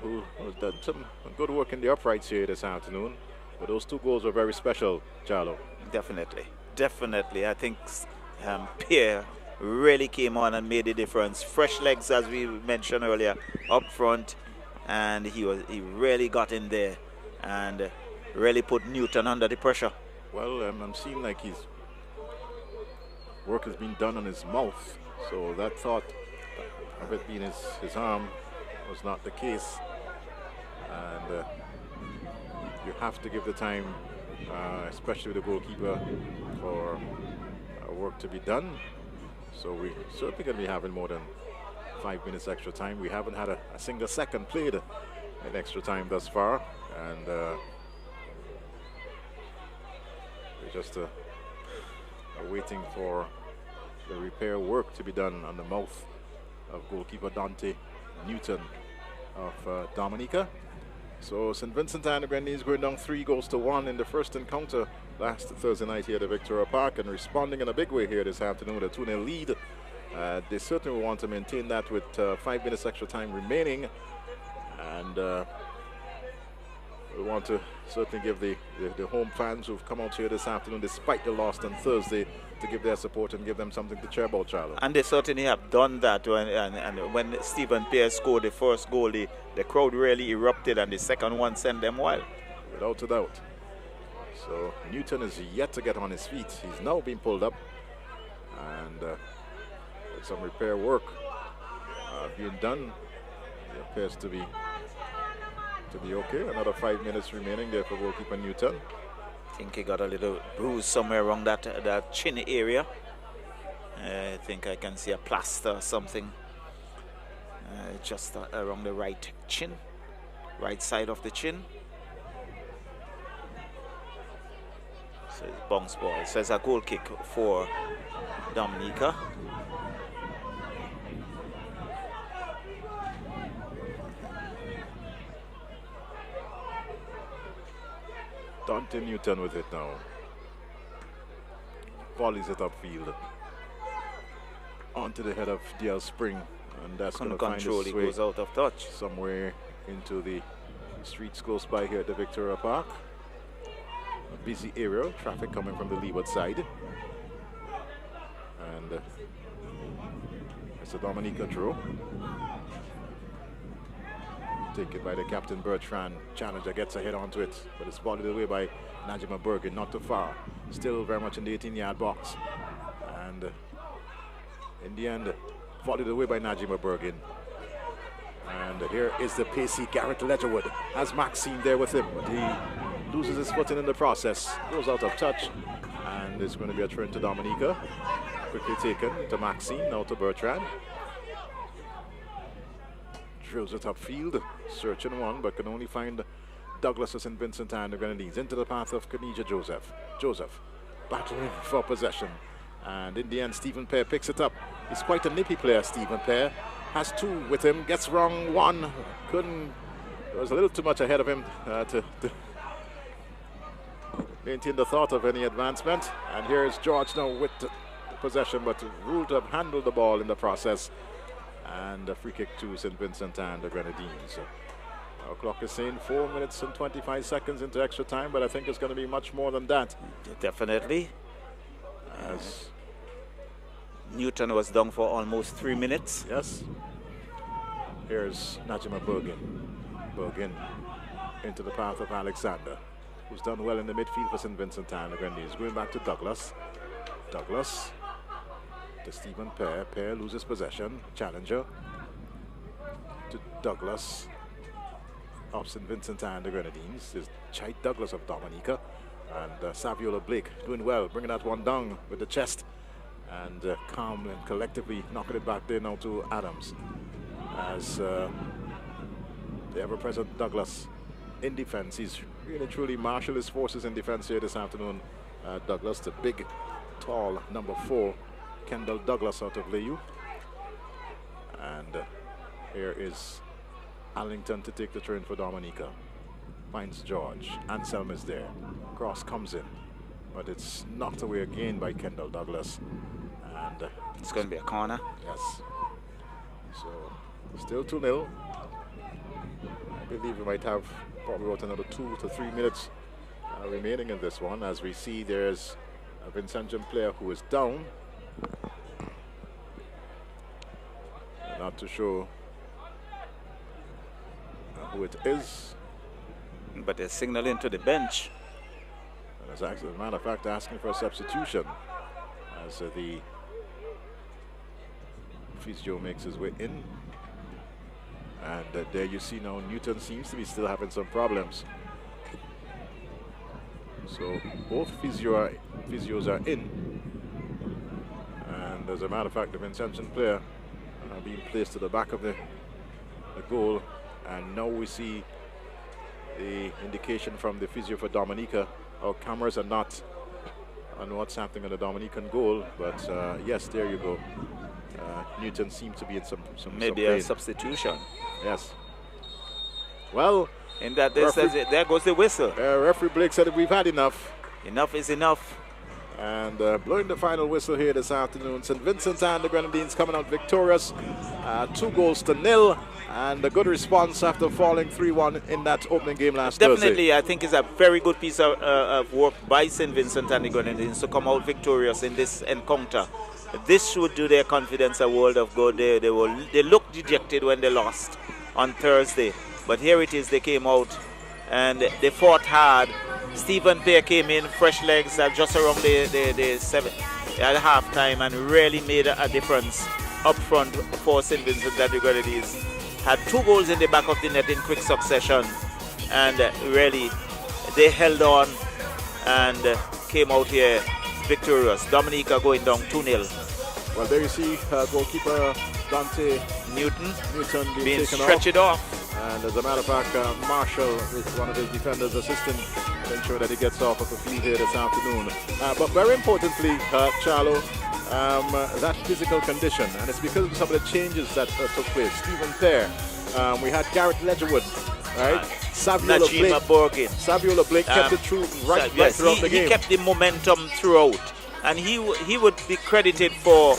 who has done some good work in the uprights here this afternoon. But those 2 goals were very special, Charlo. Definitely, definitely. I think Pierre really came on and made a difference. Fresh legs, as we mentioned earlier, up front, and he really got in there and really put Newton under the pressure. Well, I'm seeing like his work has been done on his mouth, so that thought of it being his arm was not the case. And you have to give the time, especially the goalkeeper, for work to be done. So we certainly going to be having more than 5 minutes extra time. We haven't had a single second played in extra time thus far, and we're just waiting for the repair work to be done on the mouth of goalkeeper Dante Newton of Dominica. So St. Vincent and the Grenadines going down 3-1 in the first encounter last Thursday night here at the Victoria Park, and responding in a big way here this afternoon with a 2-0 lead. They certainly want to maintain that with 5 minutes extra time remaining, and we want to certainly give the home fans who've come out here this afternoon despite the loss on Thursday to give their support and give them something to cheer about, Charlotte. And they certainly have done that. When Stephen Pierre scored the first goal, the crowd really erupted, and the second one sent them wild. Without a doubt. So Newton is yet to get on his feet. He's now being pulled up, and with some repair work being done, he appears to be okay. Another 5 minutes remaining there for goalkeeper Newton. I think he got a little bruise somewhere around that chin area. I think I can see a plaster or something just around the right chin, right side of the chin. So it's bounce ball. So it's a goal kick for Dominica. Dante Newton with it now. Volleys it upfield onto the head of DL Spring, and that's going to find its way. He goes out of touch somewhere into the streets close by here at the Victoria Park. A busy area, traffic coming from the leeward side, and it's a Dominica draw. Taken by the captain Bertrand. Challenger gets a head onto it, but it's volleyed away by Najima Bergen, not too far. Still very much in the 18-yard box. And in the end, volleyed away by Najima Bergen. And here is the pacey Garrett Ledgerwood. Has Maxine there with him, but he loses his footing in the process. Goes out of touch. And it's going to be a turn to Dominica. Quickly taken to Maxine, now to Bertrand. Drills it upfield, searching one, but can only find Douglas of St. Vincent and the Grenadines. Into the path of Kenija Joseph. Joseph battling for possession. And in the end, Stephen Pear picks it up. He's quite a nippy player, Stephen Pear. Has 2 with him, gets wrong 1. Couldn't, there was a little too much ahead of him to maintain the thought of any advancement. And here's George now with the possession, but ruled to have handled the ball in the process. And a free kick to St. Vincent and the Grenadines. Our clock is saying 4 minutes and 25 seconds into extra time, but I think it's going to be much more than that. Definitely. As Newton was down for almost 3 minutes. Yes. Here's Najima Bergen. Bergen into the path of Alexander, who's done well in the midfield for St. Vincent and the Grenadines. Going back to Douglas. Douglas to Stephen Pear. Pear loses possession. Challenger to Douglas of St. Vincent and the Grenadines. There's Chai Douglas of Dominica. And Saviola Blake doing well, bringing that one down with the chest. And calm and collectively knocking it back there now to Adams. As the ever-present Douglas in defense. He's really truly marshaled his forces in defense here this afternoon. Douglas, the big tall number 4, Kendall Douglas out of Layu. And here is Allington to take the turn for Dominica. Finds George. Anselm is there. Cross comes in, but it's knocked away again by Kendall Douglas. And It's going to be a corner. yes. So still 2-0. I believe we might have probably about another 2 to 3 minutes remaining in this one. As we see, there's a Vincentian player who is down. Not to show who it is. But they're signaling to the bench. And as a matter of fact, asking for a substitution as the physio makes his way in. And there you see now Newton seems to be still having some problems. So both physios are in. And as a matter of fact, the Vincentian player being placed to the back of the goal. And now we see the indication from the physio for Dominica. Our cameras are not on what's happening on the Dominican goal, but yes, there you go. Newton seemed to be in some Maybe some a pain. substitution. Yes. Well, In that there goes the whistle. referee Blake said we've had enough. Enough is enough. And blowing the final whistle here this afternoon. St. Vincent and the Grenadines coming out victorious, 2-0. And a good response after falling 3-1 in that opening game last Thursday. Definitely, I think it's a very good piece of work by St. Vincent and the Grenadines to come out victorious in this encounter. This should do their confidence a world of good. They looked dejected when they lost on Thursday, but here it is. They came out and they fought hard. Stephen Pear came in, fresh legs just around the 7 at halftime, and really made a difference up front for St. Vincent and the Grenadines. Had 2 goals in the back of the net in quick succession, and really they held on and came out here victorious. Dominica going down 2-0. Well, there you see goalkeeper Dante Newton being taken stretched off. And as a matter of fact, Marshall is one of his defenders assisting to ensure that he gets off of the field here this afternoon. But very importantly, Charlo, that physical condition, and it's because of some of the changes that took place. Stephen Pear, we had Garrett Ledgerwood, right? Saviola Blake kept it through right throughout the game. He kept the momentum throughout, and he would be credited for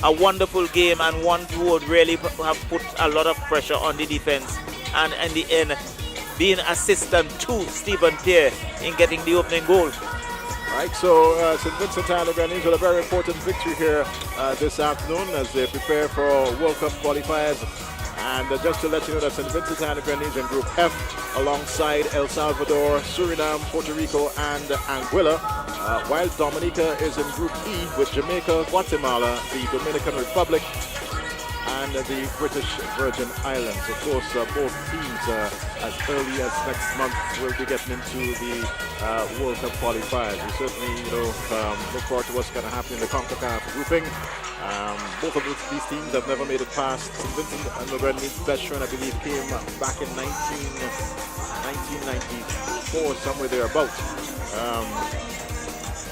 a wonderful game, and one who would really have put a lot of pressure on the defense, and in the end being assistant to Stephen Pear in getting the opening goal. Right, so St. Vincent and the Grenadines with a very important victory here this afternoon as they prepare for World Cup qualifiers. And just to let you know that St. Vincent and the Grenadines in Group F alongside El Salvador, Suriname, Puerto Rico and Anguilla, while Dominica is in Group E with Jamaica, Guatemala, the Dominican Republic and the British Virgin Islands. Of course, both teams as early as next month will be getting into the World Cup qualifiers. We certainly, look forward to what's going to happen in the CONCACAF grouping. Both of these teams have never made it past. St. Vincent and the Grenadines' best run, I believe, came back in 1994, somewhere thereabouts.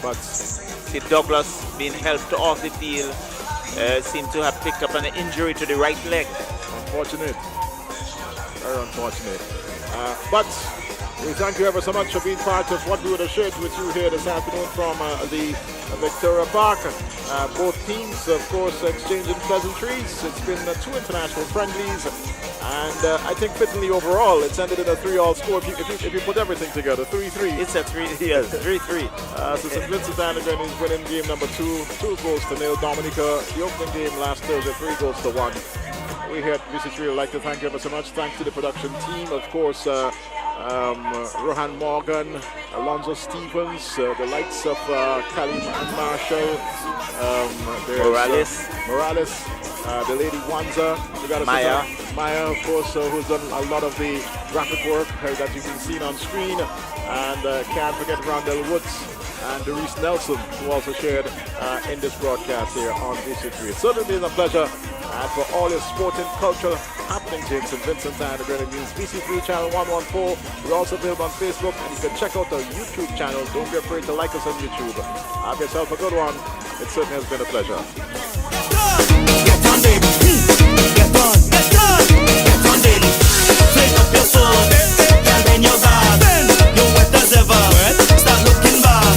But See Douglas being helped off the field. Seemed to have picked up an injury to the right leg. Unfortunate. Very unfortunate. But we thank you ever so much for being part of what we would have shared with you here this afternoon from the Victoria Park. Both teams, of course, exchanging pleasantries. It's been 2 international friendlies. And I think fittingly overall, it's ended in a 3-all score. If you put everything together, 3-3. It's a 3-3. So St. Vincent and the Grenadines winning game number 2, 2-0. Dominica, the opening game last Thursday, 3-1. We here at VC3 would like to thank you ever so much. Thanks to the production team, of course, Rohan Morgan, Alonzo Stevens, the likes of Kalim and Marshall, Morales, the lady Wanza, Maya, of course, who's done a lot of the graphic work that you can see on screen, and can't forget Rondell Woods and Doris Nelson, who also shared in this broadcast here on VC3. It's certainly been a pleasure. And for all your sport and cultural happenings here in St. Vincent and the Grenadines, VC3 channel 114. We're also available on Facebook, and you can check out our YouTube channel. Don't be afraid to like us on YouTube. Have yourself a good one. It certainly has been a pleasure. Get on, baby. Get on, get on, get on, baby. Fling up your foot, and then your vibe. You're wet as ever. Start looking back.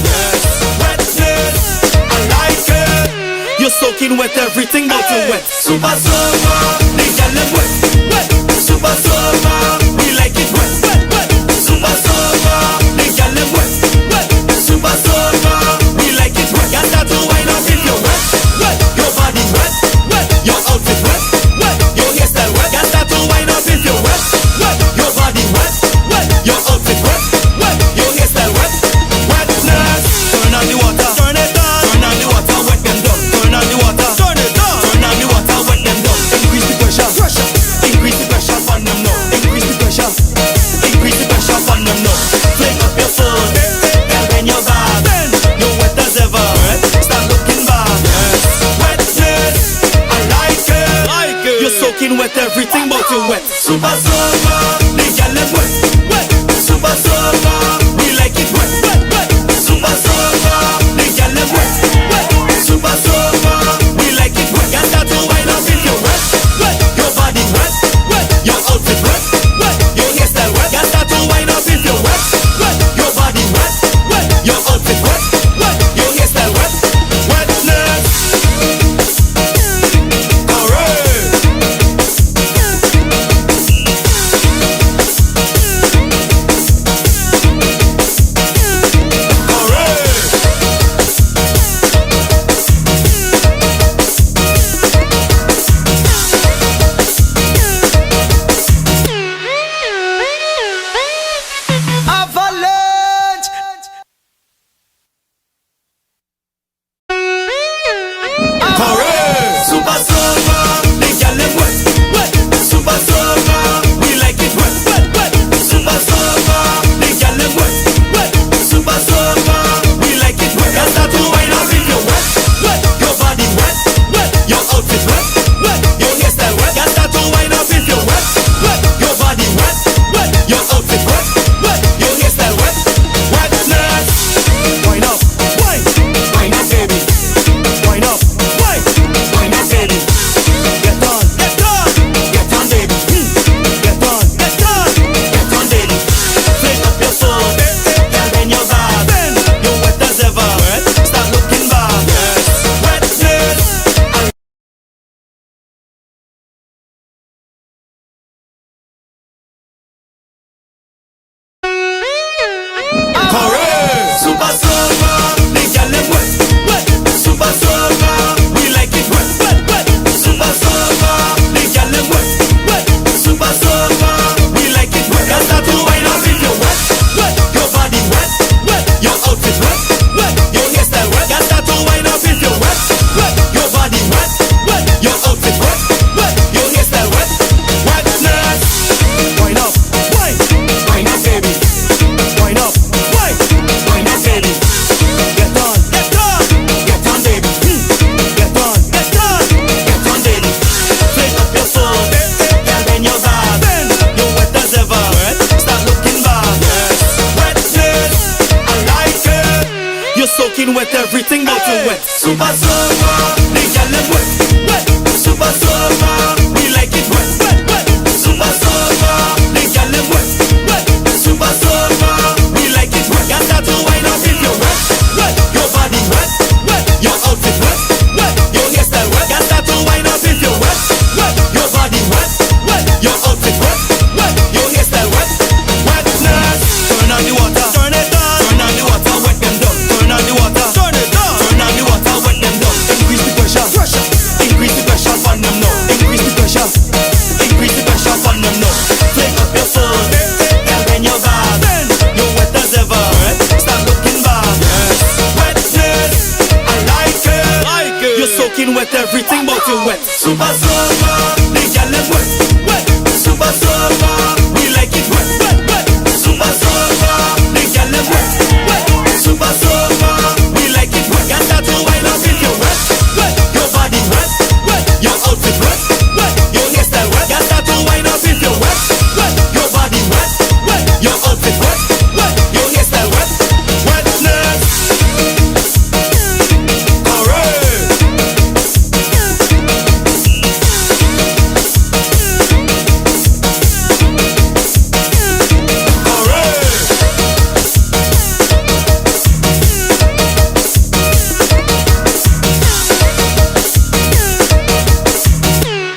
Wetness, I like it. You're soaking wet, everything but you wet. Super Sofa, the girl them wet, wet. Super Sofa, we like it wet, wet, wet. Super Sofa, the girl them wet, wet. Super Sofa, we like it wet. You start to wind up if you're wet, wet. Your body wet, wet. Your outfit wet, wet. Your hairstyle wet. You start to wind up if you're wet, wet. Your body wet, wet. Your outfit wet, wet. Your hairstyle wet, wetness. Turn on the water, turn it on. Turn on the water, wet them down. Turn on the water, turn it on. Turn on the water, wet them down. Increase the pressure, pressure. Increase the pressure on them now. Increase the pressure. Increase the pressure on them now. Fling up your foot, and then your vibe. You're wet as ever. Start looking back. Wetness, I like it. You're soaking wet, everything but you wet. Super Sofa, the girl them wet, wet. Super Sofa, we like it wet, wet, wet. Super Sofa, the girl them wet, wet. Super Sofa, we like it wet. You start to wind up if you're wet, wet. Your body wet, wet. Your outfit wet, wet. Your hairstyle wet. You start to wind up if you're wet, wet. Your body wet, wet. Your outfit wet, wet. Your hairstyle wet, wetness. Alright. Avalanche. Alright. Super Sofa, the girl them wet, wet. Super Sofa, we like it wet, wet, wet. Super Sofa, the girl them wet, wet. Super Sofa, we like it wet. You start to wind up if you're wet, wet. Your body wet, wet. Your outfit wet, wet. Your hairstyle wet. You start to wind up if you're wet, wet. Your body wet, wet. Your outfit wet, wet. Your hairstyle wet, wetness. Wind up, wind, wind up, baby. Wind up, wind, wind up, baby. Get on, get on, get on, baby. Get on, get on, get on, baby. Fling up your foot, and then your vibe. You're wet as ever. Start looking back. Wetness. Correct. Super Sofa, the girl them wet, wet. Super Sofa, we like it wet, wet, wet. Super Sofa, the girl them wet, wet. Super Sofa, we like it wet. You start to wind up if you're wet, wet. Your body wet, wet. Your outfit wet, wet. Your hairstyle wet. You start to wind up if you're wet, wet. Your body wet, wet. Your outfit wet, wet. Your hairstyle wet, wetness. Wind up, wind, wind up, baby. Wind up, wind, wind up, baby. Get on, get on, get on, baby. Get on, get on, get on, baby. Fling up your foot, and then your vibe. You're wet as ever. Start looking back. Wetness, I like it. You're soaking wet, everything but you wet. Super Sofa, the girl them wet, wet. Super Sofa, we like it wet, wet, wet. Super Sofa, the girl them wet, wet. Super Sofa, we like it wet. You start to wind up if you're wet, wet. Your body wet, wet. Your outfit wet, wet. Your hairstyle wet. You start to wind up if you're wet, wet. Your body wet, wet. Your outfit wet, wet. Your hairstyle wet, wetness. Turn on the water, turn it on. Turn on the water, wet them down. Turn on the water, turn it on. Turn on the water, wet them down. Increase the pressure, pressure. Increase the pressure on them now. Increase the pressure. Increase the pressure on them now. Fling up your foot, and then your vibe. You're wet as ever. Start looking back. Wetness, I like it. You're soaking wet, everything but you wet. Super